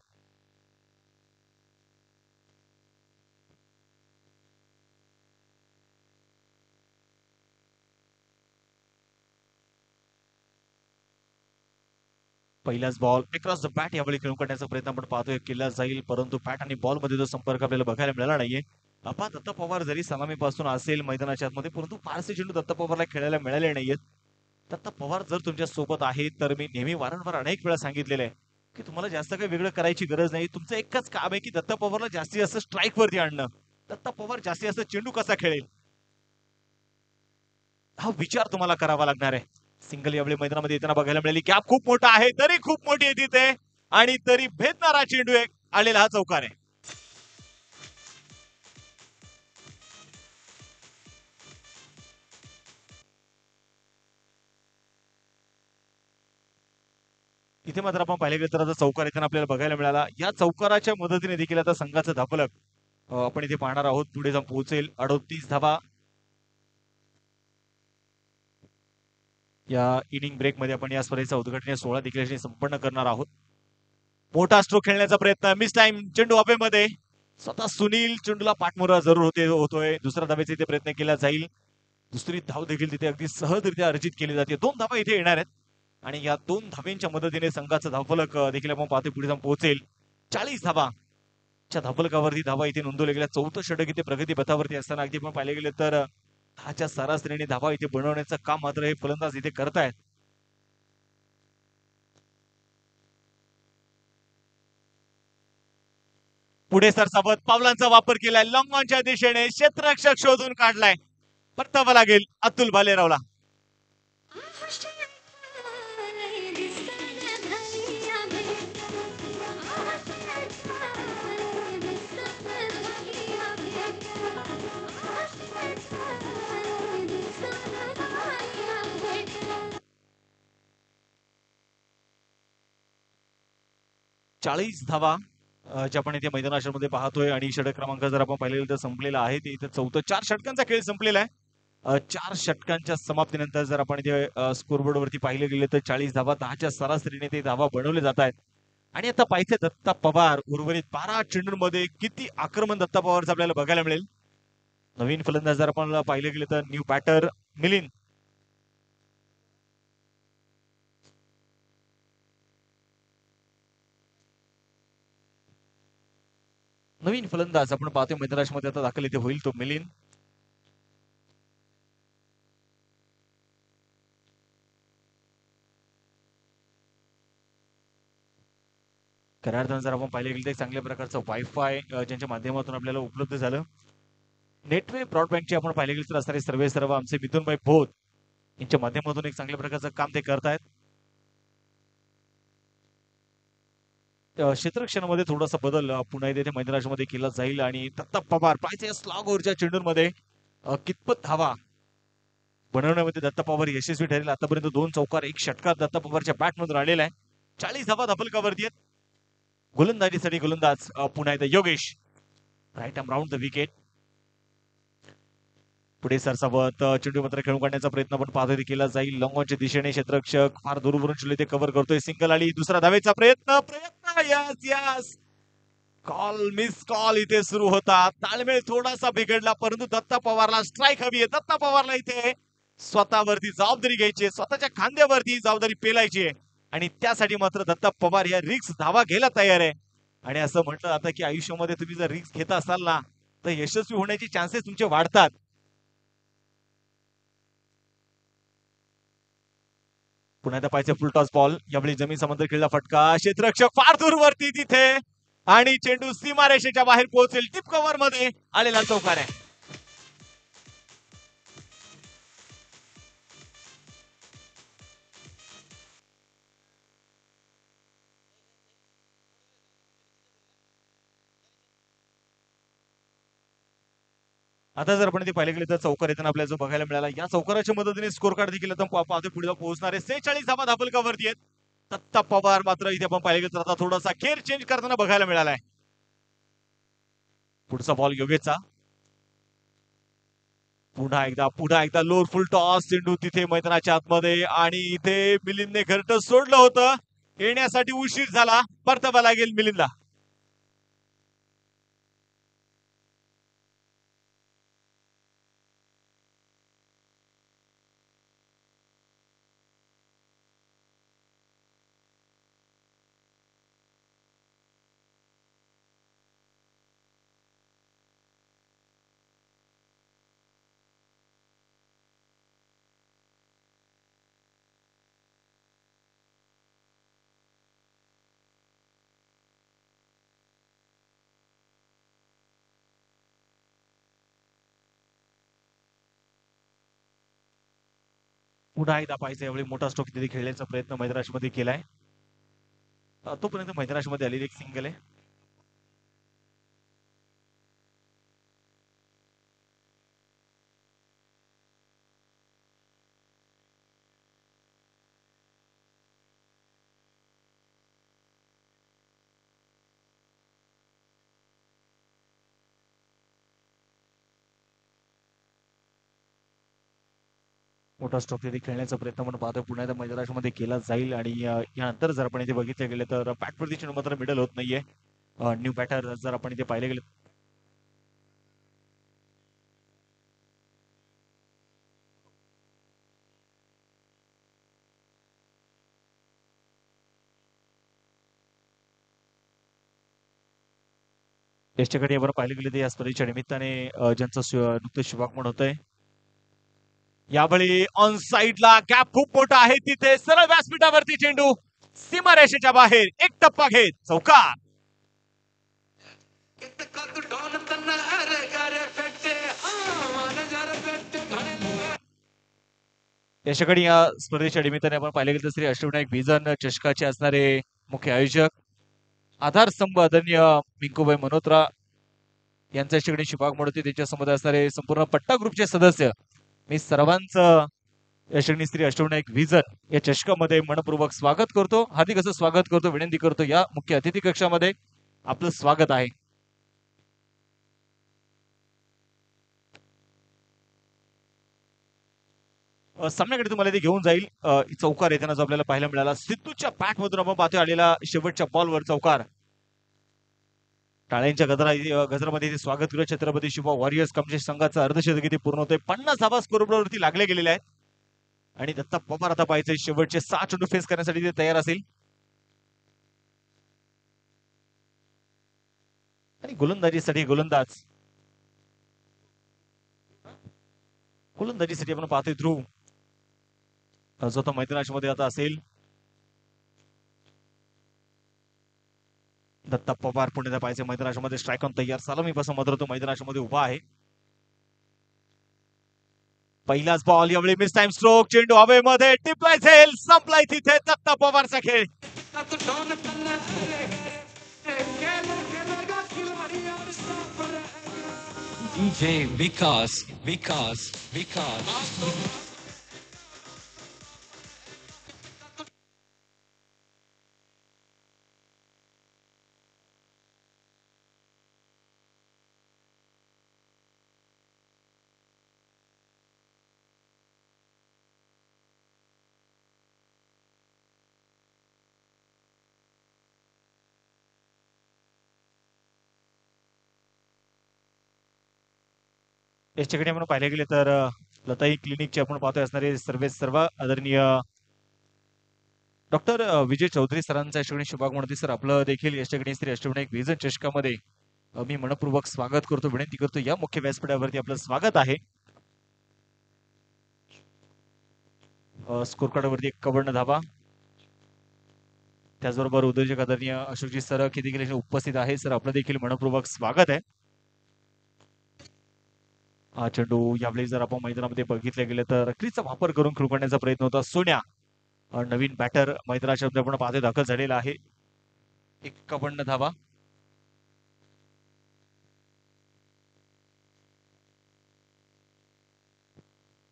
पहिलाच बॉल अक्रॉस द बॅट यावेळी खेळून काढण्याचा प्रयत्न आपण पाहतोय केला जाईल, परंतु बॅट आणि बॉल मध्ये जो संपर्क आपल्याला बघायला मिळाला नाहीये. आपण दत्ता पवार जरी सलामीपासून असेल मैदानाच्या आतमध्ये, परंतु फारसे चेंडू दत्ता पवारला खेळायला मिळाले नाहीयेत. दत्ता पवार जर तुमच्या सोबत आहे तर मी नेहमी वारंवार अनेक वेळा सांगितलेलं आहे की तुम्हाला जास्त काही वेगळं करायची गरज नाही. तुमचं एकच काम आहे की दत्ता पवारला जास्तीत जास्त स्ट्राईक वरती आणणं. दत्ता पवार जास्तीत जास्त चेंडू कसा खेळेल हा विचार तुम्हाला करावा लागणार आहे. सिंगल यावेळी मैदानामध्ये येताना बघायला मिळाली. गॅप खूप मोठा आहे, तरी खूप मोठी आहे तिथे आणि तरी भेदणारा चेंडू एक आलेला हा चौकार आहे. इथे मात्र आपण पाहिले गेलं तर आता चौकार येताना आपल्याला बघायला मिळाला. या चौकाराच्या मदतीने देखील आता संघाचं धापलक आपण इथे पाहणार आहोत. पुढे जाऊन पोहोचेल 38 धावा या इनिंग ब्रेक मध्ये. आपण या स्पर्धेचा उद्घाटनीय सोहळा देखील संपन्न करणार आहोत. मोठा स्ट्रोक खेळण्याचा प्रयत्न, मिस टाइम, चेंडू हवेमध्ये. स्वतः सुनील चेंडूला पाठमोरा जरूर होतोय. दुसऱ्या धावेचा इथे प्रयत्न केला जाईल. दुसरी धाव देखील तिथे अगदी सहजरित्या अर्जित केली जाते. 2 धावा इथे येणार आहेत आणि या 2 धावेंच्या मदतीने संघाचं धावफलक देखील आपण पाहतो पुढे जाऊन पोहोचेल 40 धावा. च्या धावफलकावरती धावा इथे नोंदवल्या गेल्या. चौथं षटक इथे प्रगती पथावरती असताना अगदी आपण पाहिले गेले तर 10च्या सरासरीने धावा इथे बनवण्याचं काम मात्र हे फलंदाज इथे करतायत. पुढे सरसावत पावलांचा वापर केलाय. लॉंग ऑनच्या दिशेने क्षेत्ररक्षक शोधून काढलाय. परतावा लागेल अतुल भालेरावला. चाळीस धावा जे आपण इथे मैदानामध्ये पाहतोय आणि षटक क्रमांक जर आपण पाहिले तर संपलेला आहे. ते इथे चौथं 4 षटकांचा खेळ संपलेला आहे. 4 षटकांच्या समाप्तीनंतर जर आपण इथे स्कोरबोर्ड वरती पाहिले गेले तर 40 धावा 10च्या सरासरीने ते धावा बनवले जात आहेत. आणि आता पाहिजे दत्ता पवार उर्वरित 12 चेंडूंमध्ये किती आक्रमण दत्ता पवारचं आपल्याला बघायला मिळेल. नवीन फलंदाज जर आपण पाहिले गेले तर न्यू बॅटर मिलिंद. नवीन फलंदाज आपण पाहतोय मैदानामध्ये आता दाखल इथे होईल तो मिलिंद. खऱ्या अर्थानं जर आपण पाहिले गेले तर चांगल्या प्रकारचं वायफाय ज्यांच्या माध्यमातून आपल्याला उपलब्ध झालं. नेटवे ब्रॉडबँडचे आपण पाहिले गेले तर असणारे सर्व आमचे मिथुनभाई भोत यांच्या माध्यमातून एक चांगल्या प्रकारचं काम ते करतायत. क्षेत्ररक्षणामध्ये थोडासा बदल पुन्हा इथे मैदानामध्ये केला जाईल आणि दत्ता पवार पाहिजे स्लॉग ओव्हरच्या चेंडूंमध्ये कितपत धावा बनवण्यामध्ये दत्ता पवार यशस्वी ठरेल. आतापर्यंत 2 चौकार 1 षटकार दत्ता पवारच्या बॅटमधून आलेला आहे. 40 धावा धापलकावरती आहेत. गोलंदाजीसाठी गोलंदाज पुन्हा एकदा Yogesh. Right arm round the wicket. पुढे सरसावत चेंडू मात्र खेळून काढण्याचा प्रयत्न पण पाहतोय केला जाईल. लॉंगॉनच्या दिशेने क्षेत्ररक्षक फार दूरवरून चेंडू ते कव्हर करतोय. सिंगल आली. दुसरा धावेचा प्रयत्न yes yes call miss call इथे सुरू होता. ताळमेळ थोडासा बिघडला, परंतु दत्ता पवारला स्ट्राईक हवी आहे. दत्ता पवारला इथे स्वतःवरती जबाबदारी घ्यायची, स्वतःच्या खांद्यावरती जबाबदारी पेलायची आहे आणि त्यासाठी मात्र दत्ता पवार या रिक्स धावा घ्यायला तयार आहे. आणि असं म्हटलं जातं की आयुष्यामध्ये तुम्ही जर रिक्स घेत असाल ना तर यशस्वी होण्याचे चान्सेस तुमचे वाढतात. पुन्हा एकदा पाहिजे फुल टॉस बॉल. यावेळी जमीन समांतर खेळला फटका. क्षेत्ररक्षक फार दूरवरती तिथे आणि चेंडू सीमारेषेच्या बाहेर पोहोचेल. टिप कव्हर मध्ये आलेला चौकार आहे. आता जर आपण ते पाहिले गेले तर चौकार येताना आपल्याला जो बघायला मिळाला, या चौकाराच्या मदतीने स्कोर कार्ड देखील आता पाहतो पुढे पोहोचणार आहे. 46 धावा धापलकावरती आहेत. दत्ता पवार मात्र इथे आपण पाहिले गेलं तर आता थोडासा खेळ चेंज करताना बघायला मिळालाय. पुढचा बॉल योगेशचा. पुन्हा एकदा लोअर फुल टॉस. चेंडू तिथे मैदानाच्या आतमध्ये आणि इथे मिलिंदने घरटं सोडलं होतं. येण्यासाठी उशीर झाला. परतावा लागेल मिलिंदला. पुन्हा एकदा पाहायचं यावेळी मोठा स्ट्रोक तिथे खेळण्याचा प्रयत्न मैदानामध्ये केलाय. तोपर्यंत मैदानामध्ये आलेली एक सिंगल आहे. मोठा स्ट्रोक तिथे खेळण्याचा प्रयत्न म्हणून पाहतोय पुन्हा एकदा मैदानामध्ये केला जाईल आणि यानंतर जर आपण इथे बघितलं गेलं तर बॅटवरती चेंडू मात्र मिडल होत नाहीये. न्यू बॅटर जर आपण इथे पाहिले गेले टेस्टकडे आपण पाहिले गेले तर या स्पर्धेच्या निमित्ताने ज्यांचं नुकतंच शुभागमन होतंय यावेळी ऑन साइडला गॅप खूप मोठा आहे तिथे सरळ व्यासपीठावरती चेंडू सीमारेषेच्या बाहेर एक टप्पा घेत चौकार. यशकडे या स्पर्धेच्या निमित्ताने आपण पाहिले गेलं तर श्री अष्टविनायक भिजन चषकाचे असणारे मुख्य आयोजक आधारस्तंभ आदरणीय मिंकूभाई मल्होत्रा यांच्या ठिकाणी शुभागमन होते. त्यांच्या समोर असणारे संपूर्ण पट्टा ग्रुपचे सदस्य मी सर्वांचं यशस्वी श्री अष्टविनायक व्हिजन या चषकामध्ये मनपूर्वक स्वागत करतो. हार्दिक असं स्वागत करतो, विनंती करतो या मुख्य अतिथी कक्षामध्ये आपलं स्वागत आहे. सामन्याकडे तुम्हाला ते घेऊन जाईल. चौकार येताना जो आपल्याला पाहायला मिळाला सिद्धूच्या बॅट मधून आपण पाहतोय आलेला शेवटच्या बॉलवर चौकार. टाळ्यांच्या गजरामध्ये स्वागत करूया छत्रपती शिवा वॉरियर्स कमशेष संघाचा अर्धशतक किती पूर्ण होतोय. 50 धावा स्कोरबोर्डवरती लागले गेलेले आहेत आणि दत्ता पवार आता पाहिजे शेवटचे 6 चेंडू फेस करण्यासाठी ते तयार असेल. आणि गोलंदाजीसाठी गोलंदाजीसाठी आपण पाहतोय ध्रुव जो तो मैदानामध्ये आता असेल. दत्ता पवार पुण्याला पाहिजे मैदानामध्ये स्ट्राईक ऑन तयार सलामीपासून मात्र तो मैदानामध्ये उभा आहे. पहिलाच बॉल यावेळी मिस टाइम स्ट्रोक चेंडू हवेमध्ये टिपलाय झेल संपलाय तिथे दत्ता पवारचा खेळ. DJ Vikas. याच्याकडे आपण पाहिले गेले तर लताई क्लिनिकचे आपण पाहतोय असणारे सर्व आदरणीय डॉक्टर विजय चौधरी सरांचा याच्याकडे शुभागमन होते. सर आपलं देखील याच्याकडे श्री अष्टविनायक व्हिजन चषकामध्ये मी मनपूर्वक स्वागत करतो, विनंती करतो या मुख्य व्यासपीठावरती आपलं स्वागत आहे. स्कोर कार्डवरती 51 धावा. त्याचबरोबर उद्योजक आदरणीय अशोकजी सर किती उपस्थित आहे. सर आपलं देखील मनपूर्वक स्वागत आहे. हा चेंडू यावेळी जर आपण मैदानामध्ये बघितले गेले तर क्रीजचा वापर करून खेळू करण्याचा प्रयत्न होता. सोन्या नवीन बॅटर मैदानाच्या आपण पाहते दाखल झालेला आहे. 51 धावा.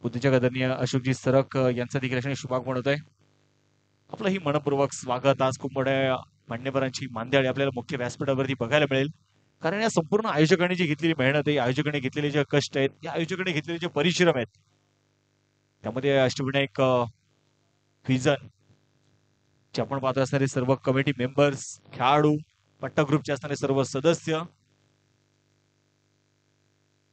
उद्योजक आदरणीय अशोकजी सरक यांचा देखील शुभागमन होत आहे. आपलंही मनपूर्वक स्वागत. आज खूप मोठ्या मान्यवरांची मांदियाळी आपल्याला मुख्य व्यासपीठावरती बघायला मिळेल. कारण या संपूर्ण आयोजकांनी जी घेतलेली मेहनत आहे, आयोजकांनी घेतलेले जे कष्ट आहेत, या आयोजकांनी घेतलेले जे परिश्रम आहेत, त्यामध्ये अष्टविनायक व्हिजन जे आपण पाहतो असणारे सर्व कमिटी मेंबर्स, खेळाडू, पट्टा ग्रुपचे असणारे सर्व सदस्य.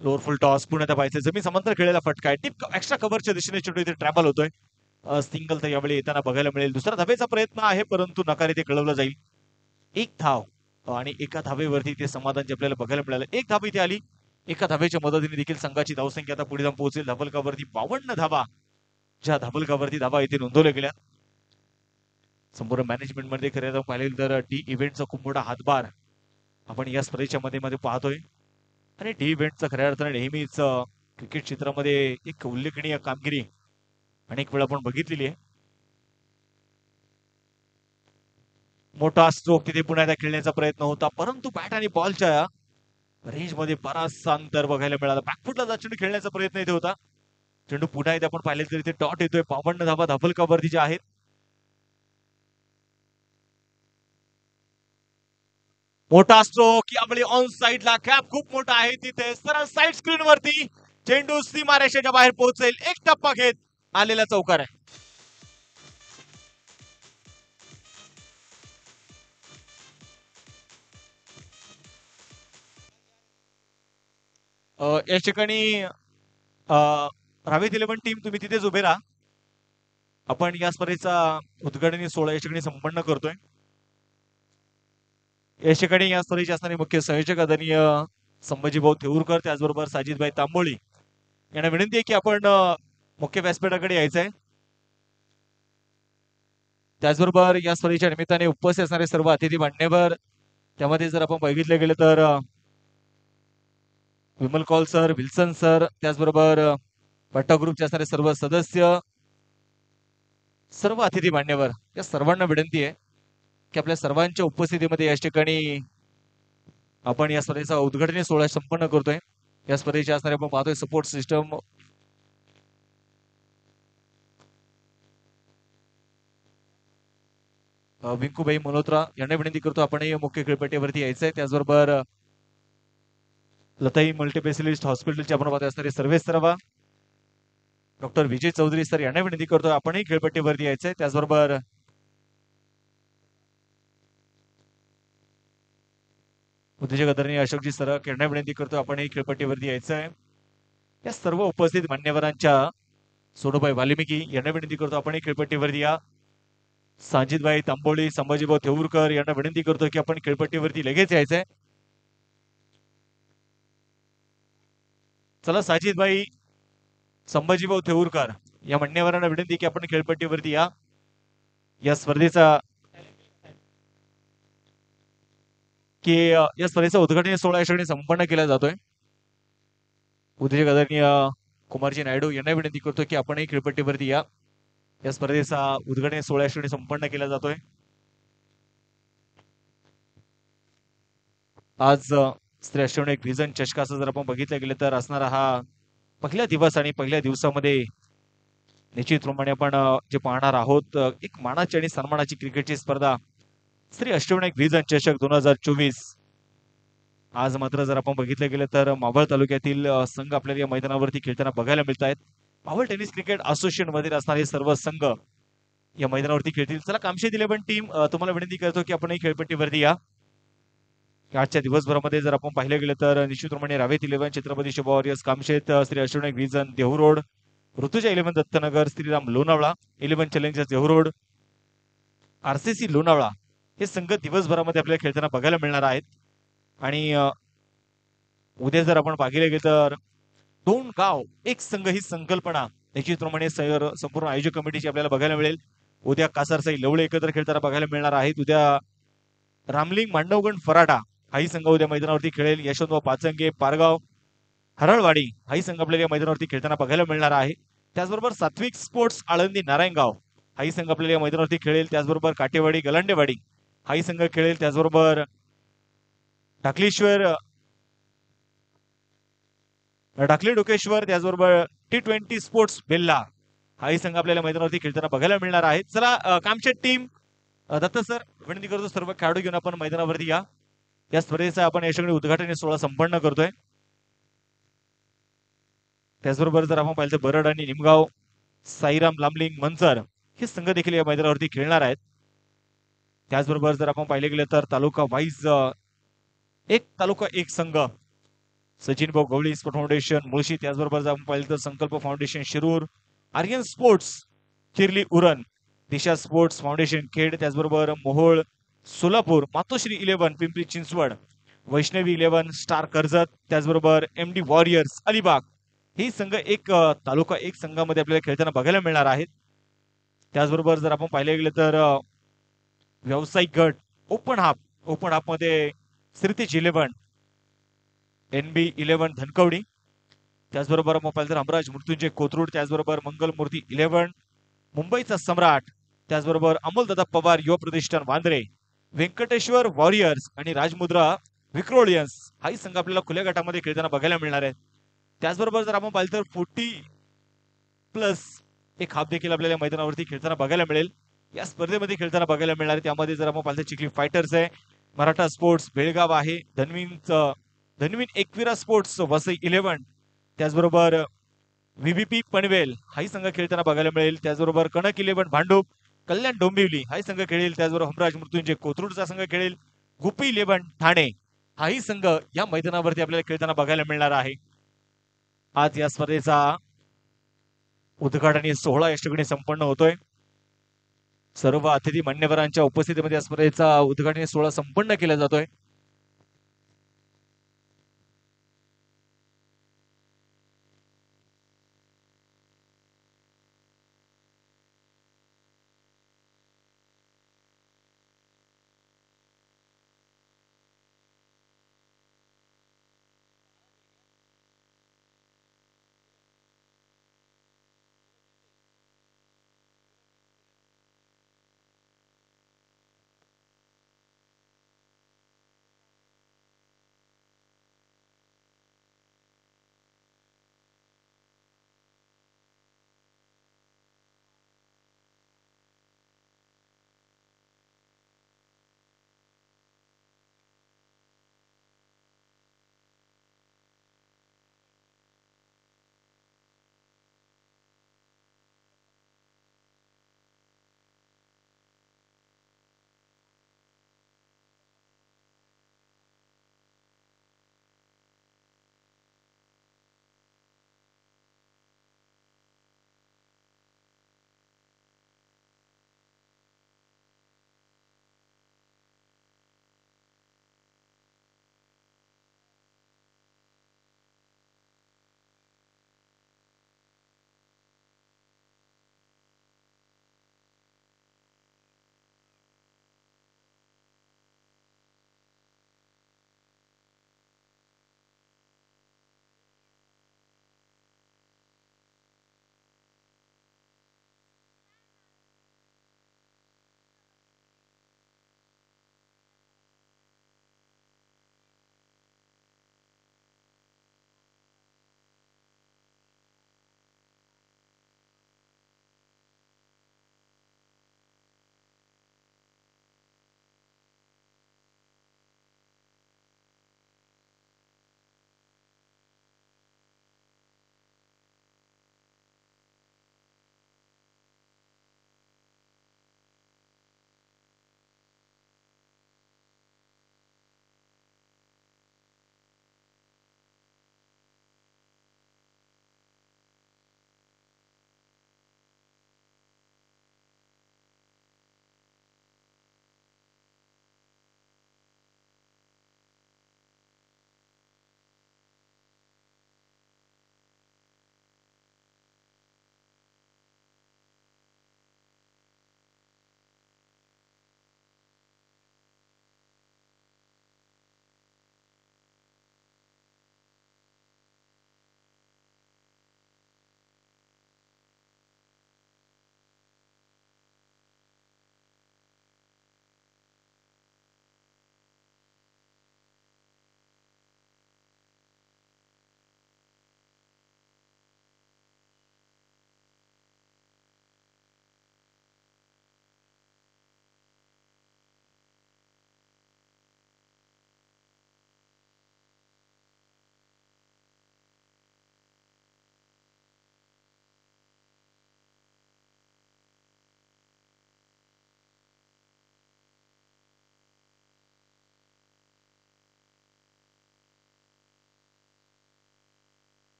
लोअर फुल टॉस पुण्यात पाहिजे जमीन समांतर खेळलेला फटका आहे. टिप एक्स्ट्रा कव्हरच्या दिशेने चेंडू इथे ट्रॅव्हल होतोय. सिंगल तर यावेळी येताना बघायला मिळेल. दुसरा धावेचा प्रयत्न आहे परंतु नकार इथे कळवलं जाईल. एक धाव आणि एका धावेवरती ते समाधान जे आपल्याला बघायला मिळालं. एक धाव इथे आली. एका धावेच्या मदतीने देखील संघाची धावसंख्या आता पुढे जाऊन पोहोचेल. धाबलकावरती 52 धावा, ज्या धाबलकावरती धावा इथे नोंदवल्या गेल्या. संपूर्ण मॅनेजमेंट मध्ये खरं पाहिलं तर टी इव्हेंटचा खूप मोठा हातभार आपण या स्पर्धेच्या मध्ये पाहतोय. आणि टी इव्हेंटचा खऱ्या अर्थाने नेहमीच क्रिकेट क्षेत्रामध्ये एक उल्लेखनीय कामगिरी अनेक वेळा आपण बघितलेली आहे. मोठा स्ट्रोक तिथे पुन्हा एकदा खेळण्याचा प्रयत्न होता, परंतु बॅट आणि बॉलच्या रेंज मध्ये बराचसा अंतर बघायला मिळाला. बॅकफुटला चेंडू खेळण्याचा प्रयत्न इथे होता. चेंडू पुन्हा एकदा आपण पाहिले तर इथे डॉट येतोय. 52 धावा धाबलकावरती ज्या आहेत. मोठा स्ट्रोक यावेळी ऑन साइडला कॅप खूप मोठा आहे तिथे सरळ साइड स्क्रीन वरती चेंडू सीमारेषेच्या बाहेर पोहोचेल. एक टप्पा घेत आलेला चौकार आहे. या ठिकाणी रावेत 11 टीम तुम्ही तिथेच उभे राहा. आपण या स्पर्धेचा उद्घाटनी सोहळा या ठिकाणी संपन्न करतोय. या ठिकाणी या स्पर्धेचे असणारे मुख्य संयोजक आदरणीय संभाजीभाऊ थेऊरकर, त्याचबरोबर साजिदभाई तांबोळी यांना विनंती आहे की आपण मुख्य व्यासपीठाकडे यायचं आहे. त्याचबरोबर या स्पर्धेच्या निमित्ताने उपस्थित असणारे सर्व अतिथी मान्यवर, त्यामध्ये जर आपण बघितले गेले तर विमल कौल सर, विल्सन सर, त्याचबरोबर पट्टा ग्रुपचे असणारे सर्व सदस्य, सर्व अतिथी मान्यवर, या सर्वांना विनंती आहे की आपल्या सर्वांच्या उपस्थितीमध्ये या ठिकाणी आपण या स्पर्धेचा उद्घाटनी सोहळा संपन्न करतोय. या स्पर्धेचे असणारे आपण पाहतोय सपोर्ट सिस्टम, विंकूभाई मल्होत्रा यांना विनंती करतो आपणही मुख्य खेळपट्टीवरती यायचंय. त्याचबरोबर लताई मल्टीस्पेशलिस्ट हॉस्पिटलचे आपण पाहतोय असणारे सर्वे सर्व डॉक्टर विजय चौधरी सर यांना विनंती करतो आपणही खेळपट्टीवरती यायचंय. त्याचबरोबर उद्योजक आदरणीय अशोकजी सर यांना विनंती करतो आपणही खेळपट्टीवरती यायचंय. या सर्व उपस्थित मान्यवरांच्या सोडूभाई वाल्मिकी यांना विनंती करतो आपणही खेळपट्टीवरती या. साजिदभाई तांबोळी, संभाजीभाऊ थेऊरकर यांना विनंती करतो की आपण खेळपट्टीवरती लगेच यायचंय. चला साजिदभाई, संभाजीभाऊ थेऊरकर या मान्यवरांना विनंती की आपण खेळपट्टीवरती या. या स्पर्धेचा उद्घाटन सोहळा या ठिकाणी संपन्न केला जातोय. उद्योजक आदरणीय कुमारजी नायडू यांना विनंती करतो की आपणही खेळपट्टीवरती या. या स्पर्धेचा उद्घाटन सोहळा या ठिकाणी संपन्न केला जातोय. आज श्री अष्टविनायक व्हिजन चषकाचं जर आपण बघितलं गेलं तर असणारा हा पहिला दिवस आणि पहिल्या दिवसामध्ये निश्चितप्रमाणे आपण जे पाहणार आहोत एक मानाची आणि सन्मानाची क्रिकेटची स्पर्धा श्री अष्टविनायक व्हिजन चषक 2024. आज मात्र जर आपण बघितलं गेलं तर मावळ तालुक्यातील संघ आपल्याला या मैदानावरती खेळताना बघायला मिळत आहेत. मावळ टेनिस क्रिकेट असोसिएशन मध्ये असणारे सर्व संघ या मैदानावरती खेळतील. चला कामशेत 11 टीम तुम्हाला विनंती करतो की आपणही खेळपट्टीवरती या. आजच्या दिवसभरामध्ये जर आपण पाहिलं गेलं तर निश्चितप्रमाणे Ravet 11, Chhatrapati Shiva warriors Kamshet, Shri Ashtavinayak vision Dehu road, Rutuja 11 Dattanagar, Shriram Lonavala, 11 challengers Dehu road, RCC Lonavala हे संघ दिवसभरामध्ये आपल्याला खेळताना बघायला मिळणार आहेत. आणि उद्या जर आपण पाहिले गेलं तर 2 गाव एक संघ ही संकल्पना निश्चितप्रमाणे संपूर्ण आयोजक कमिटीची आपल्याला बघायला मिळेल. उद्या कासारसाई लवळे एकत्र खेळताना बघायला मिळणार आहेत. उद्या रामलिंग मांडवगण फराडा हाही संघ उद्या मैदानावरती खेळेल. यशवंतराव पाचंगे पारगाव हरळवाडी हाही संघ आपल्याला या मैदानावरती खेळताना बघायला मिळणार आहे. त्याचबरोबर सात्विक स्पोर्ट्स आळंदी नारायणगाव हाही संघ आपल्याला या मैदानावरती खेळेल. त्याचबरोबर काटेवाडी गलांडेवाडी हाही संघ खेळेल. त्याचबरोबर टाकली डोकेश्वर, त्याचबरोबर T20 स्पोर्ट्स बेल्ला हाही संघ आपल्याला मैदानावरती खेळताना बघायला मिळणार आहे. चला कामशेत टीम, दत्त सर विनंती करतो सर्व खेळाडू घेऊन आपण मैदानावरती या. या स्पर्धेचा आपण यशस्वी उद्घाटन सोहळा संपन्न करतोय. त्याचबरोबर जर आपण पाहिलं तर बरड आणि निमगाव, साईराम लांबलिंग मंचर हे संघ देखील या मैदानावरती खेळणार आहेत. त्याचबरोबर जर आपण पाहिले गेले तर तालुका वाईज एक तालुका एक संघ सचिन भाऊ गवळी स्पोर्ट फाउंडेशन मुळशी, त्याचबरोबर जर आपण पाहिलं तर संकल्प फाउंडेशन शिरूर, आर्यन स्पोर्ट्स चिरली उरण, दिशा स्पोर्ट्स फाउंडेशन खेड, त्याचबरोबर मोहोळ सोलापूर, मातोश्री 11 पिंपरी चिंचवड, वैष्णवी 11 स्टार कर्जत, त्याचबरोबर MD वॉरियर्स अलिबाग ही संघ एक तालुका एक संघामध्ये आपल्याला खेळताना बघायला मिळणार आहेत. त्याचबरोबर जर आपण पाहिले गेले तर व्यावसायिक गट ओपन हाफ मध्ये श्रीतेज 11, NB 11 धनकवडी, त्याचबरोबर मोबाईल तर हमराज मृत्युंजय कोथरूड, त्याचबरोबर मंगलमूर्ती 11, मुंबईचा सम्राट, त्याचबरोबर अमोलदादा पवार युवा प्रतिष्ठान वांद्रे, व्यंकटेश्वर वॉरियर्स आणि राजमुद्रा विक्रोलियन्स हाही संघ आपल्याला खुल्या गटामध्ये खेळताना बघायला मिळणार आहेत. त्याचबरोबर जर आपण पाहिलं तर 40+ एक हाफ देखील आपल्याला मैदानावरती खेळताना बघायला मिळेल. या स्पर्धेमध्ये खेळताना बघायला मिळणार आहे. त्यामध्ये जर आपण पाहिलं तर चिखली फायटर्स आहे, मराठा स्पोर्ट्स बेळगाव आहे, धन्वीन एकविरा स्पोर्ट्स वसई 11, त्याचबरोबर व्हीबीपी पनवेल हाही संघ खेळताना बघायला मिळेल. त्याचबरोबर कणक 11 भांडूप, कल्याण डोंबिवली हाही संघ खेळेल. त्याचबरोबर हमराज मृत्युंजय कोथरूडचा संघ खेळेल. गुपी 11 ठाणे हाही संघ या मैदानावरती आपल्याला खेळताना बघायला मिळणार आहे. आज या स्पर्धेचा उद्घाटनीय सोहळा या ठिकाणी संपन्न होतोय. सर्व अतिथी मान्यवरांच्या उपस्थितीमध्ये या स्पर्धेचा उद्घाटनीय सोहळा संपन्न केला जातोय.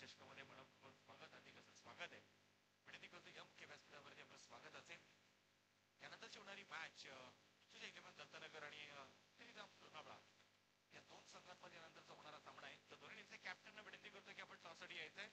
चषकामध्ये मनपूर्वक स्वागत अधिकाचं स्वागत आहे. विनंती करतो या मुख्य व्यासपीठावरती आपलं स्वागत असेल. त्यानंतरची होणारी मॅच तुझ्या इलेव्हन दत्तनगर आणि श्रीराम लोणावळा या दोन संघांमध्ये नंतरचा होणारा सामना आहे. तर दोन्ही टीमचे कॅप्टनना विनंती करतो की आपण टॉससाठी यायचंय.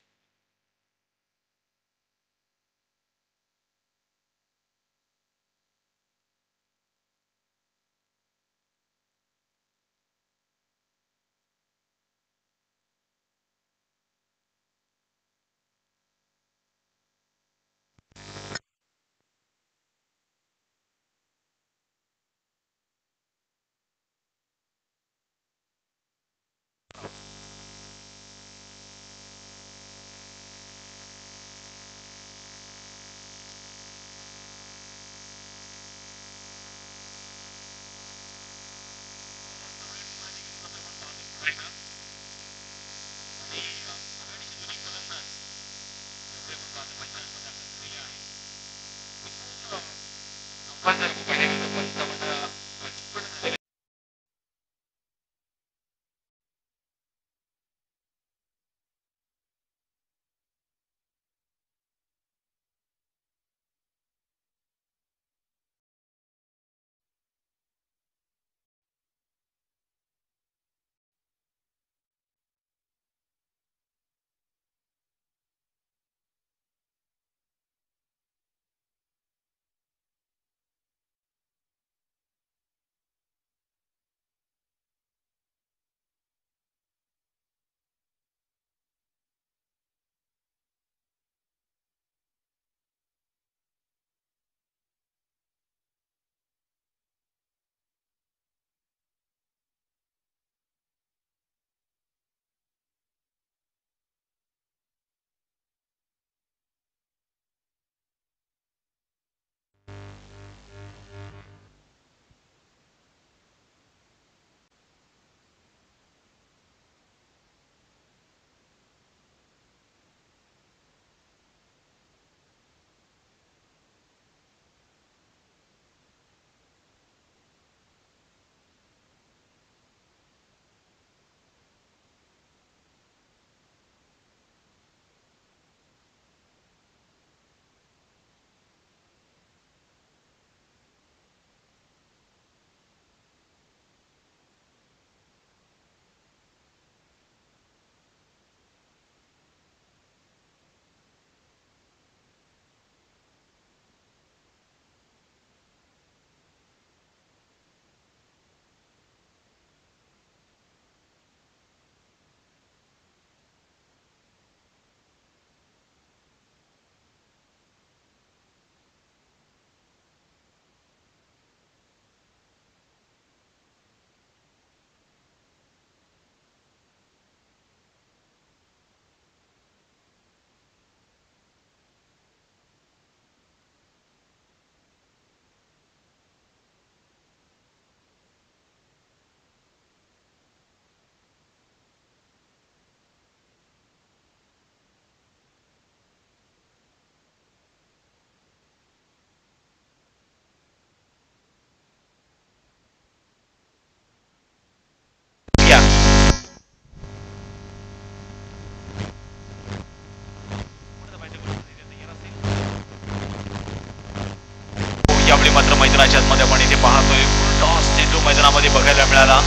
यावेळी मात्र मैदानाच्या आतमध्ये आपण इथे पाहतोय टॉस चेंडू मैदानामध्ये बघायला मिळाला.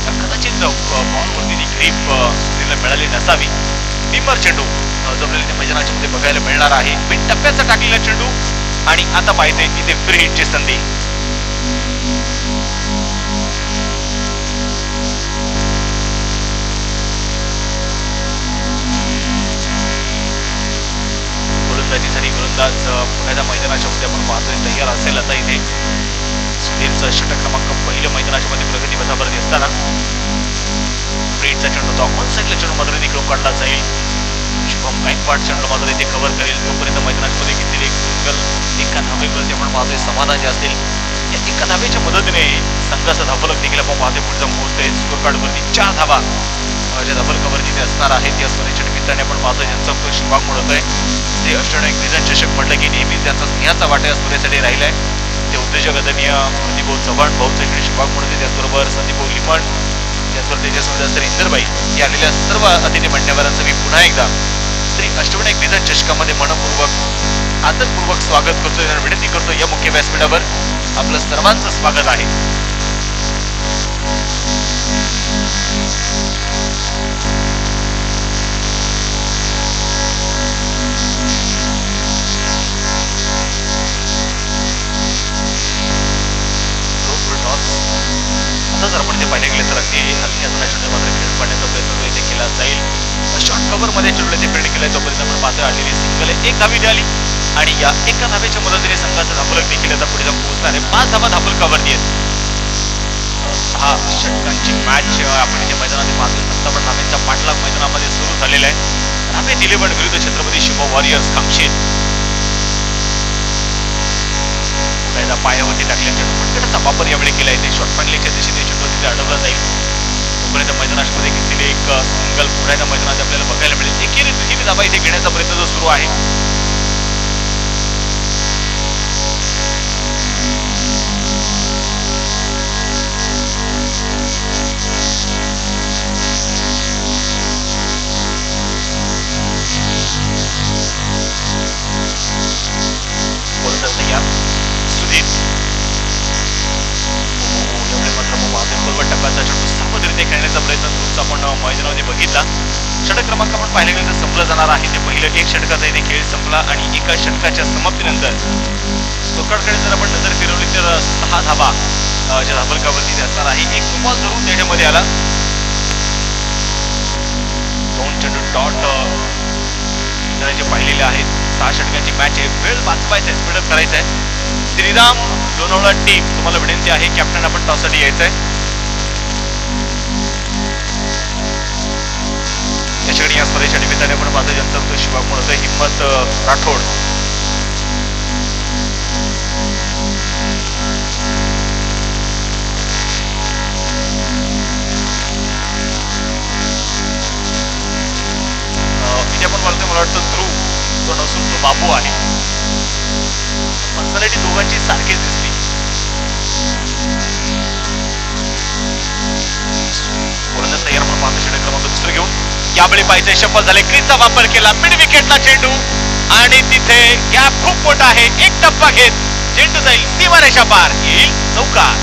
कदाचित बॉलवरती ती ग्रीप तिला मिळाली नसावी. बिमर चेंडू जमलेला मैदानाच्या मध्ये बघायला मिळणार आहे. बिन टप्प्याचा टाकलेला चेंडू आणि आता पाहिजे इथे फ्री हिटची संधी. गोलंदाजीसाठी गोलंदाज पुण्याच्या मैदानाच्या मध्ये आपण पाहतोय तयार असेल आता इथे. सुधीरचा षटक क्रमांक पहिलं मैदानाच्या मध्ये प्रगती पथावरती असताना फ्रीटचा चेंडू तो ऑन साईडला चेंडू मात्र निघून काढला जाईल. शुभम गायकवाड चेंडू मात्र इथे कव्हर करेल. तोपर्यंत मैदानाच्या मध्ये घेतलेली सिंगल एका धावेवरती आपण पाहतोय समाधान जे असतील या एका धावेच्या मदतीने संघाचा धावफलक देखील आपण पाहतोय पुढचा पोहोचतोय. स्कोर कार्ड वरती 4 धावा ज्या धावफलकावर जिथे असणार आहेत त्या स्पर्धेच्या निमित्ताने आपण पाहतोय ज्यांचा शिवाग म्हणतोय ते अष्टनायक निधन चषक म्हटलं की नेहमीच त्यांचा स्नेहाचा वाटा या स्पर्धेसाठी राहिलाय. ते उद्योजक आदरणीय प्रदीप चव्हाण भाऊचे शिवाग म्हणते. त्याचबरोबर संदीप लिमण त्याचबरोबर त्याच्यासोबत असणारे इंदरबाई या आलेल्या सर्व अतिथी मान्यवरांचं मी पुन्हा एकदा श्री अष्टविनायक निधन चषकामध्ये मनपूर्वक आदरपूर्वक स्वागत करतोय आणि विनंती करतो या मुख्य व्यासपीठावर आपलं सर्वांचं स्वागत आहे. आता जर आपण ते पाहिले गेले तर अगदी हलक्या चेंडू मात्र खेळ पाडण्याचा प्रयत्न इथे केला जाईल. शॉर्ट कव्हर मध्ये चेंडूला ते फील्ड केलाय तोपर्यंत आपण पाहतोय आलेली सिंगल एक धावी मिळाली आणि या एका धावेच्या मदतीने संघाचा धापलक देखील आता पुढे जाऊन पोहोचणार आहे. 5 धावा धापलकावरती आहेत. 6 षटकांची मॅच आपण इथे मैदानामध्ये पाहतोय. 57 धाव्यांचा पाठलाग मैदानामध्ये सुरू झालेला आहे. रामेत 11 विरुद्ध छत्रपती शिवबा वॉरियर्स खामशेत. पुन्हा पायावरती टाकल्या चेंडू फटकटाचा वापर यावेळी केलाय. ते शॉर्ट पॅनलेच्या दिशेने चेंडू तिथे अडवला जाईल. तोपर्यंत मैदानामध्ये घेतलेली एक सिंगल पुढे मैदानात आपल्याला बघायला मिळेल. एकेरी दुहेरी धावा इथे घेण्याचा प्रयत्न जो सुरू आहे. मैदानामध्ये बघितला. षटक क्रमांक आपण पाहिलं गेलं तर संपलं जाणार आहे. ते पहिलं एक षटकाचा इथे खेळ संपला आणि एका षटकाच्या समाप्तीनंतर स्कोरकार्डकडे जर आपण नजर फिरवली तर 6 धावा ज्या धापलकावरती असणार आहे. एक बॉल धरून त्याच्यामध्ये आला. 2 चेंडू डॉट जे पाहिलेले आहेत. 6 षटकांची मॅच आहे. वेळ वाचवायचा आहे, स्पीडअप करायचा आहे. श्रीराम लोणावळा टीम तुम्हाला विनंती आहे कॅप्टन आपण टॉससाठी यायचं आहे. त्याच्याकडे या स्पर्धेच्या निमित्ताने आपण पाहतो जनता शिवाय म्हणून हिम्मत राठोड इथे आपण पाहतो. मला वाटतं ध्रुव तो नसून तो बाबू आहे. पर्सनॅलिटी दोघांची सारखीच दिसली. बोलण्यास तयार आपण पाहतो. षटक क्रमांक 2 घेऊन यावेळी पाहिजे शफल झाले. क्रीजचा वापर केला. मिड विकेटला चेंडू आणि तिथे गॅप खूप मोठा आहे. एक टप्पा घेत चेंडू जाईल सीमारेषा पार, येईल चौकार.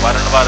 वारंवार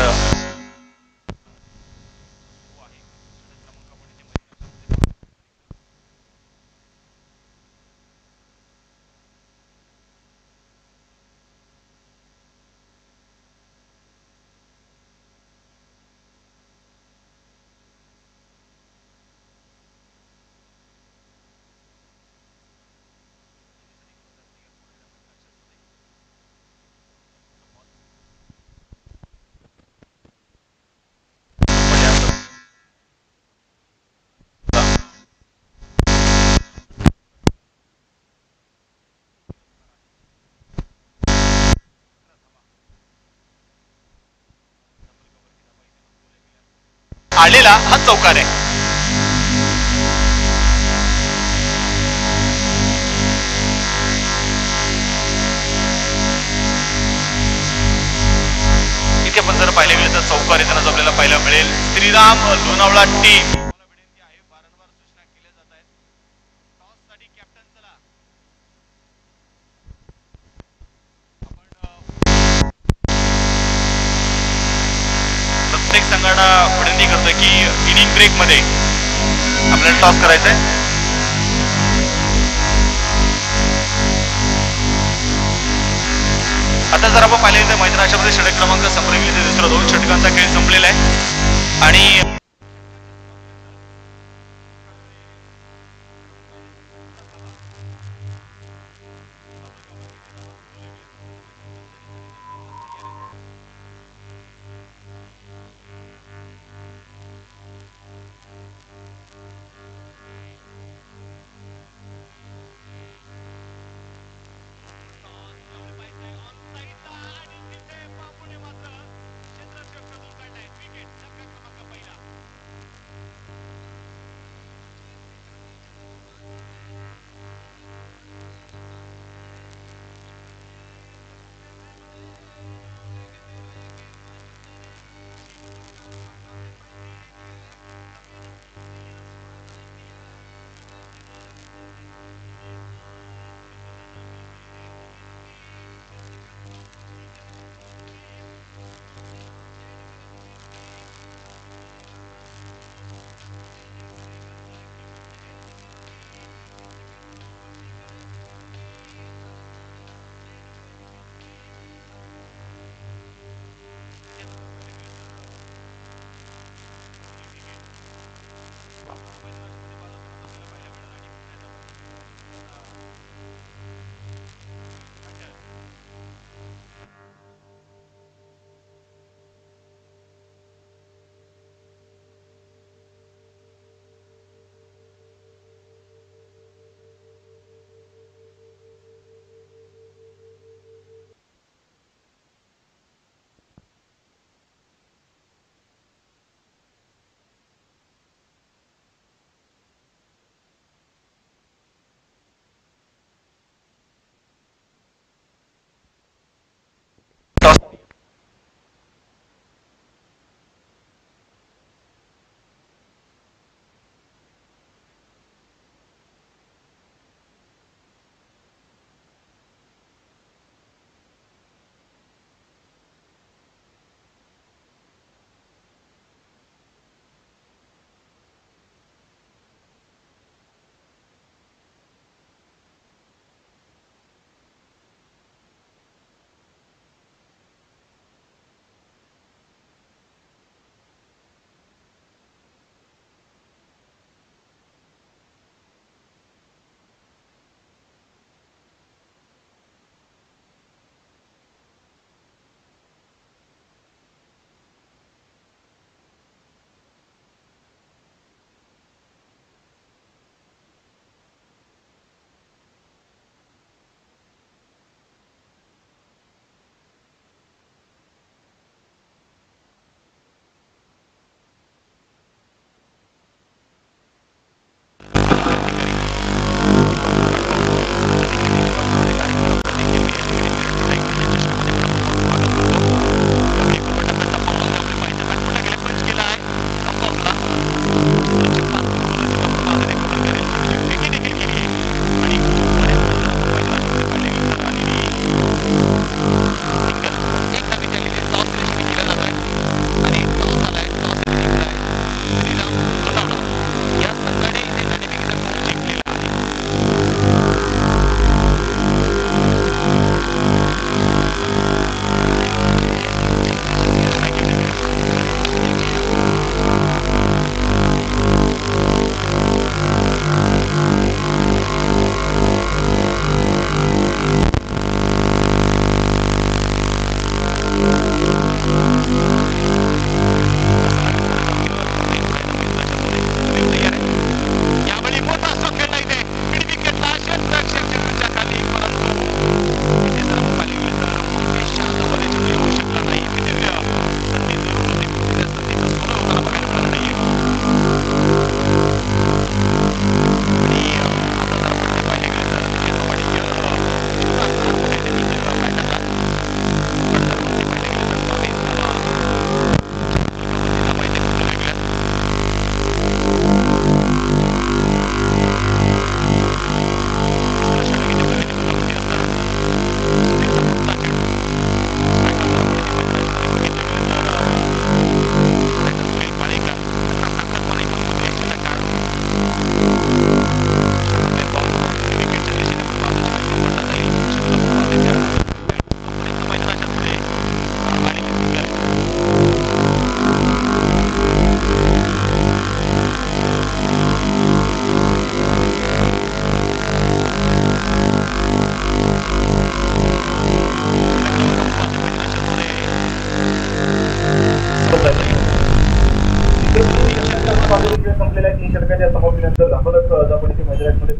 आलेला हा चौकार आहे. इथे पण जर पाहिले गेले तर चौकार येताना आपल्याला पाहायला मिळेल. श्रीराम लोणावळा टीम संघांना विनंती करतोय की इनिंग ब्रेक मध्ये आपल्याला टॉस करायचा आहे. आता जर आपण पाहिले तर मैदानाच्या मध्ये षटक क्रमांक संपलेले ते दुसरा 2 षटकांचा खेळ संपलेला आहे आणि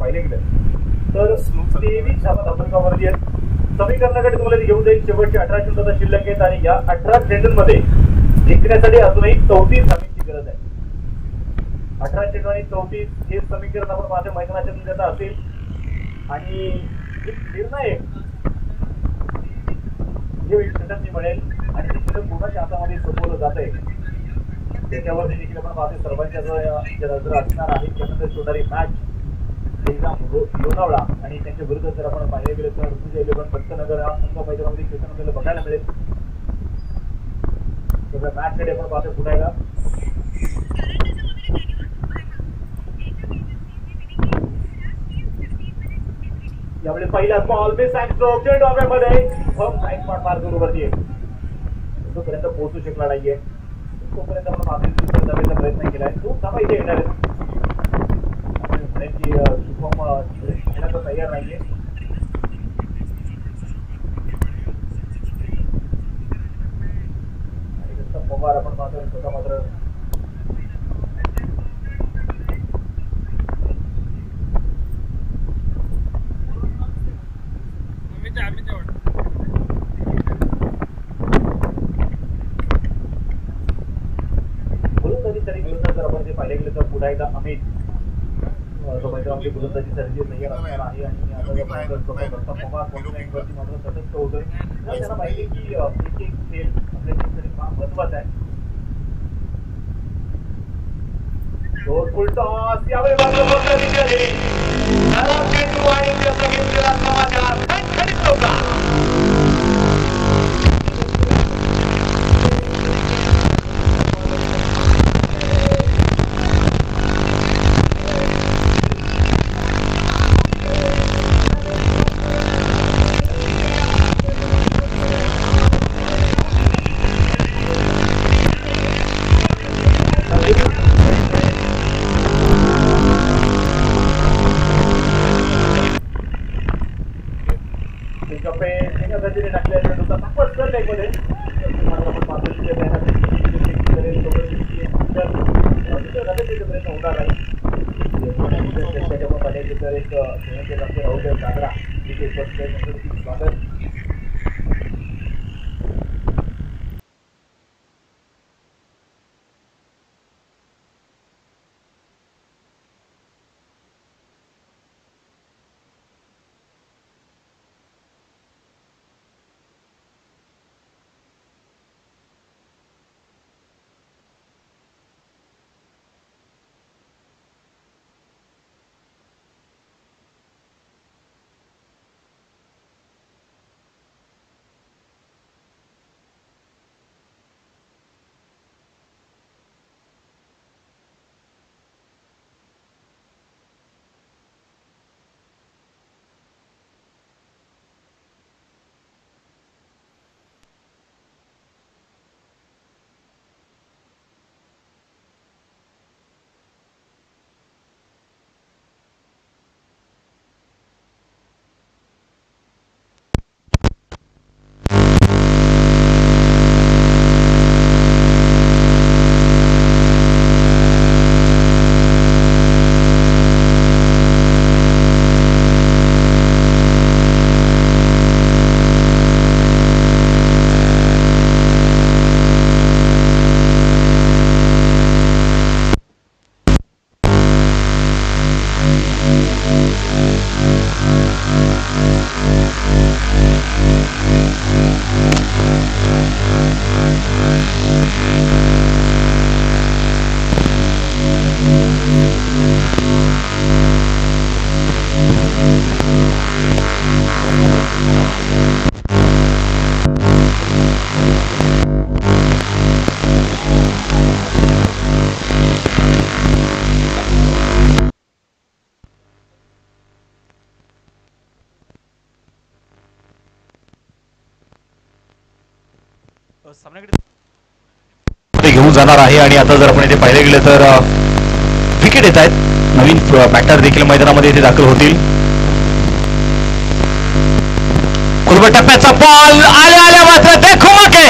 पाहिले गेले तर 23 धावा धावसंख्यावरती आहेत. समीकरणाकडे तुम्हाला घेऊन जाईल. शेवटचे 18 चेंडू आता शिल्लक आहेत आणि या 18 चेंडूंमध्ये जिंकण्यासाठी अजूनही 34 धावांची गरज आहे. 18 चेंडू आणि 34 हे समीकरण आपण माझ्या मैदानाच्या तुमच्यात असेल आणि एक निर्णायक हे षटक मी म्हणेल आणि ते षटक कोणाच्या हातामध्ये सोपवलं जात आहे त्याच्यावरती देखील आपण माझे सर्वांच्या नजर असणार आहे. त्यानंतर होणारी मॅच लोणावळा आणि त्यांच्या विरुद्ध जर आपण पाहिले गेले तर ऋतुजा 11 पंतनगर हा संघ मैदानामध्ये खेळताना आपल्याला बघायला मिळेल. तर मॅच कडे आपण पाहतो पुन्हा एकदा. यावेळी पहिला बॉल मिस अँड स्ट्रोक चेंडू डाव्यामध्ये साईड स्पॉट मार्क वरती आहे. तोपर्यंत पोहोचू शकला नाहीये. तोपर्यंत आपण मागे जाण्याचा प्रयत्न केलाय. तो धावा इथे येणार आहे. की शुभम खेळायला तयार नाहीये. आणि पवार आपण मात्र स्वतः मात्र जर आपण ते पाहिले गेले तर पुन्हा एकदा अमित मैदानामध्ये गोलंदाजी सर्जी तयार असणार आहे आणि आता मात्र तटस्थ होतोय. त्यांना माहिती की एक एक खेळ आपल्या टीमसाठी फार महत्वाचा आहे. टॉस यावेळी घेऊन जाणार आहे आणि आता जर आपण इथे पाहिले गेले तर विकेट येत आहेत. नवीन बॅटर देखील मैदानामध्ये इथे दाखल होतील. खुलबट टप्प्याचा बॉल आल्या मात्र देखो के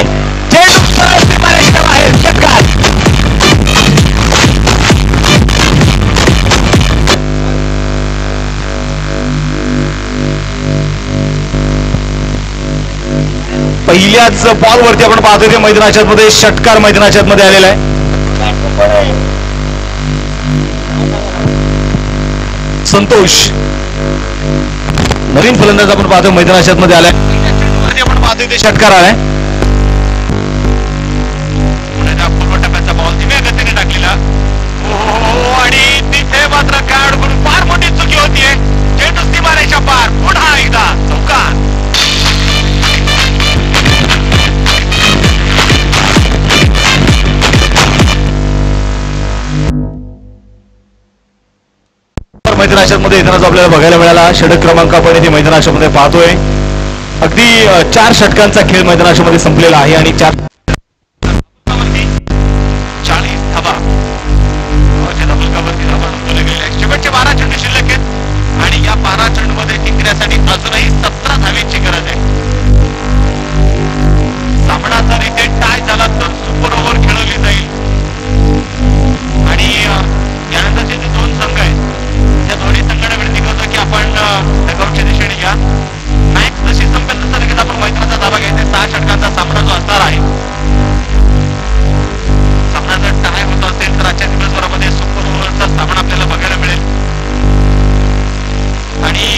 बाहेर षटकार. पहिल्याच बॉल वरती आपण पाहतोय ते मैदानाच्या मध्ये षटकार मैदानाच्या मध्ये आलेला आहे. संतोष नवीन फलंदाज आपण पाहतोय मैदानाच्या मध्ये आलाय. आपण पाहतोय ते षटकार आलाय. पूर्व टप्प्याचा बॉल धीम्या गतीने टाकलेला आणि तिथे मात्र खेळाडूकडून फार मोठी चुकी होतीये. चेंडू सीमारेषा पार. पुन्हा एकदा चौकार. मैदानाच्या मध्ये येतानाच आपल्याला बघायला मिळाला. षटक क्रमांक आपण इथे मैदानाच्या मध्ये पाहतोय. अगदी 4 षटकांचा खेळ मैदानाच्या मध्ये संपलेला आहे आणि 40 धाबा शेवटचे 12 चेंडू शिल्लक आहेत आणि या 12 चेंडू मध्ये टिकण्यासाठी अजूनही 17 धावेची गरज आहे. सामना जर इथे टाय झाला तर सुपर ओव्हर खेळवली जाईल आणि यानंतरचे जे 2 संघ आहेत त्या दोन्ही संघांना विनंती करतो की आपण डगआउटच्या दिशेने घ्या. मॅच जशी संपेल तसं लगेच आपण मैदानाचा धावा घ्यायचा. 6 षटकांचा सामना जो असणार आहे. सामना जर टाय होत असेल तर आजच्या दिवसभरामध्ये सुपर ओव्हरचा सामना आपल्याला बघायला मिळेल आणि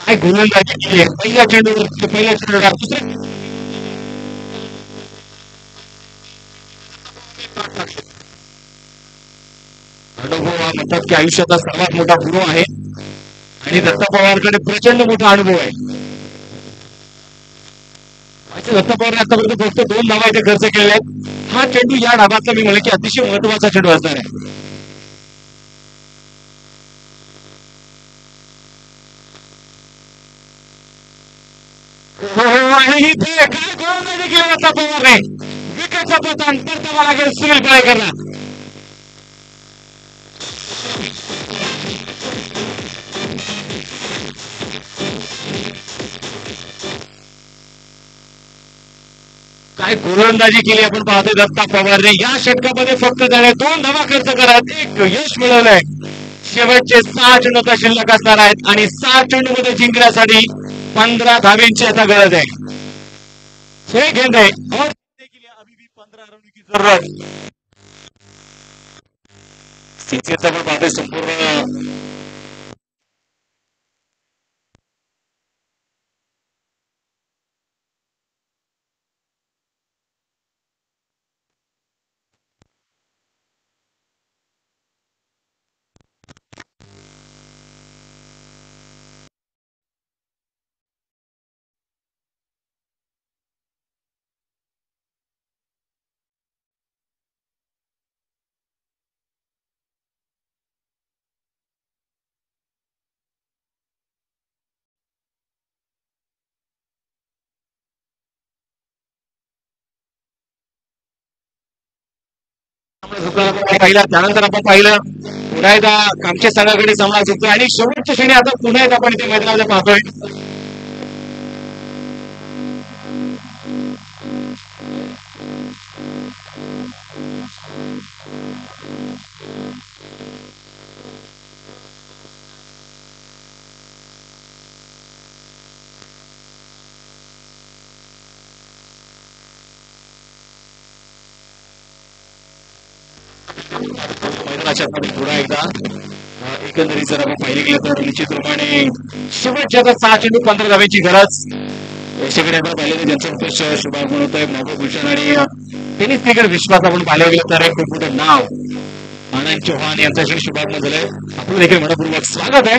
काय गोलंदाजी केली आहे. पहिल्या चेंडूवर पहिल्या चेंडूवर दुसऱ्या अनुभव हा म्हणतात की आयुष्याचा सर्वात मोठा गुरु आहे आणि दत्ता पवारकडे प्रचंड मोठा अनुभव आहे. दत्ता पवार आतापर्यंत फक्त 2 धावा इथे खर्च केलेल्या आहेत. हा चेंडू या डावातला मी म्हणलं की अतिशय महत्वाचा चेंडू असणार आहे. आणि इथे काय गोलंदाजी केली होता पवारने. विकेटचा पतन परतावा लागेल सुनील पाळेकरला. काय गोलंदाजी केली आपण पाहतोय दत्ता पवारने. या षटकामध्ये फक्त त्याने 2 धावा खर्च करत एक यश मिळवलंय. शेवटचे 6 चेंडू आता शिल्लक असणार आहेत आणि 6 चेंडूमध्ये जिंकण्यासाठी 15 धावेंची आता गरज आहे. हे गेंद आहे और अभी भी 15 रनों की जरूरत. स्थितीचं पण पाहतोय संपूर्ण पाहिलं. त्यानंतर आपण पाहिलं पुन्हा एकदा कामचे संघाकडे सामना जिंकतोय आणि शेवटच्या क्षणी आता पुन्हा एकदा आपण इथे मैदानामध्ये पाहतोय. मैदानाच्या पुन्हा एकदा एकंदरीत जर आपण पाहिली गेलं तर निश्चितप्रमाणे शेवटच्या आता 6 चेंडू 15 धावेची गरज. याच्याकडे आपण पाहिलं ज्यांचं उत्कृष्ट शुभागमन होतंय मोहभूषण आणि टेनिस क्रिकेट विश्वास आपण पाहायला गेलं तर खूप मोठं नाव आनंद चौहान यांचं शुभागमन झालंय. आपलं देखील मनपूर्वक स्वागत आहे.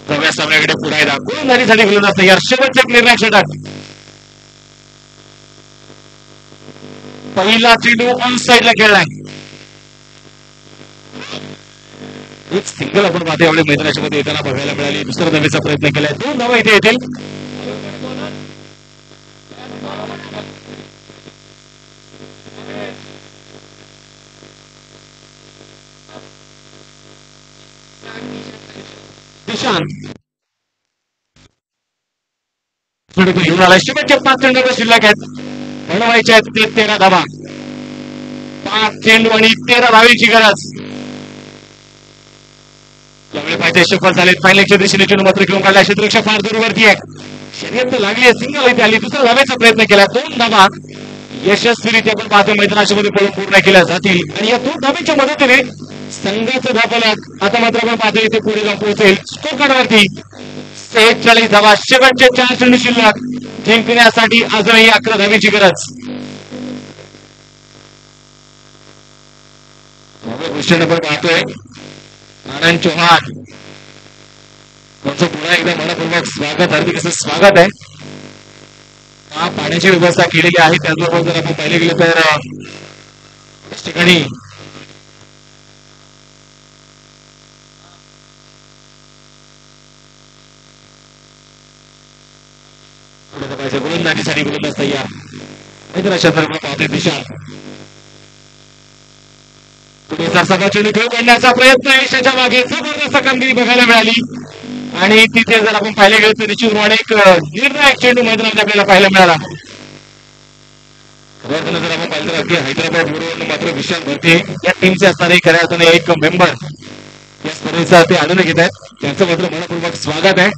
नव्या सामन्याकडे पुन्हा एकदा गोलंदाजीसाठी गोलंदाज तयार. शेवटचे निर्णायक षटक. पहिला चेंडू ऑन साईडला खेळलाय. एक सिंगल आपण पाहतो एवढे मैदानाच्या मध्ये येताना बघायला मिळाली. दुसऱ्या धावेचा प्रयत्न केलाय. 2 धावा इथे येतील. घेऊन आला. शेवटचे 5 चेंडू शिल्लक आहेत. बनवायचे आहेत ते 13 धावा. 5 चेंडू आणि 13 धावेची गरज. यावेळी पाहिजे सफल झालेत. फायनलच्या दिशेने चेंडू मात्र घेऊन काढला. क्षेत्ररक्षक फार दूरवरती आहे. शर्यत लागली आहे. सिंगल इथे आली. दुसऱ्या धावेचा प्रयत्न केला. 2 धावा यशस्वीरित्या आपण पाहतो मैदानाच्या मध्ये पळून पूर्ण केल्या जातील आणि या 2 धावेच्या मदतीने संघाचं धावफलक आता मात्र आपण पाहतो इथे पुढे जाऊन पोहोचेल. स्कोर कार्डवरती 46 धावा. शेवटचे 4 चेंडू शिल्लक. जिंकण्यासाठी अजूनही 11 धावेची गरज. गोष्टी आपण पाहतोय आनंद चौहान त्यांचं पुन्हा एकदा मनपूर्वक स्वागत. हार्दिक असं स्वागत आहे. पाण्याची व्यवस्था केलेली आहे. त्याचबरोबर जर आपण पाहिले गेले तर याच ठिकाणी गोलंदाजीसाठी गोलंदाज तयार. अशा प्रकारे पाहतोय दिशा. सगळा चेंडू खेळ काढण्याचा प्रयत्न. यशाच्या मागे जबरदस्त कामगिरी बघायला मिळाली आणि तिथे जर आपण पाहिले गेलो तर निश्चितपणे एक निर्णायक चेंडू मैदानात आपल्याला पाहायला मिळाला. जर आपण पाहिलं तर अगदी हैदराबाद बरोबर मात्र विशाल भरते या टीमचे असणारे खऱ्या अर्थाने एक मेंबर या स्पर्धेचा ते आनंद घेत आहेत. त्यांचं मात्र मनपूर्वक स्वागत आहे.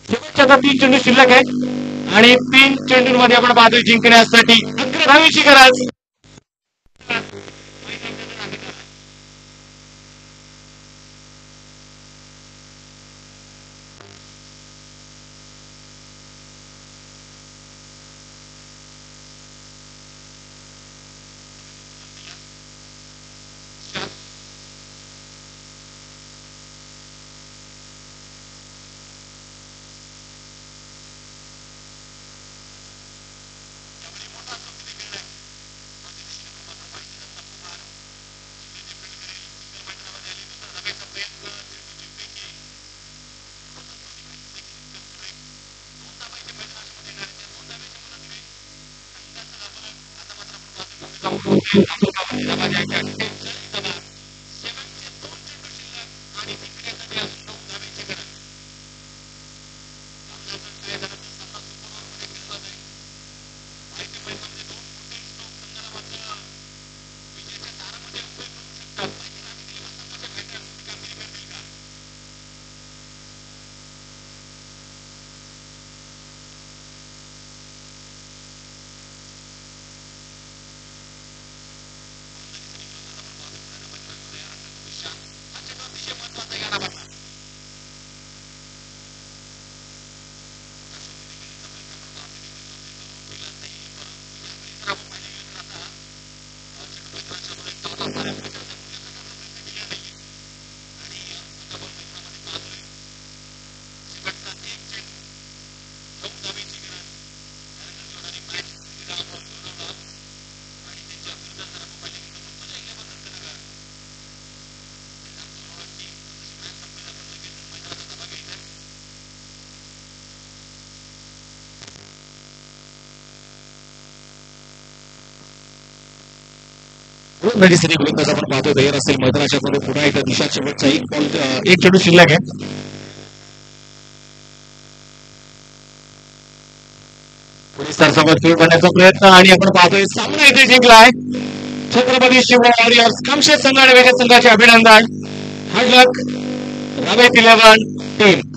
शेवटच्या 3 चेंडू शिल्लक आहेत आणि 3 चेंडूंमध्ये आपण पाहतोय जिंकण्यासाठी 11 धावेची गरज. रणनीतीसाठी गोलंदाज आपण पाहतोय तयार असेल मैदानाच्या मध्ये. पुन्हा एकदा दिशा शेवटचा एक चेंडू शिल्लक आहे. पोलिसांसोबत खेळ करण्याचा प्रयत्न आणि आपण पाहतोय सामना इथे जिंकलाय छत्रपती शिवाजी वॉरियर्स. कामशेत संघ आणि वेगळे संघाचे अभिनंदन. हार्ड लक रावेत 11 टीम.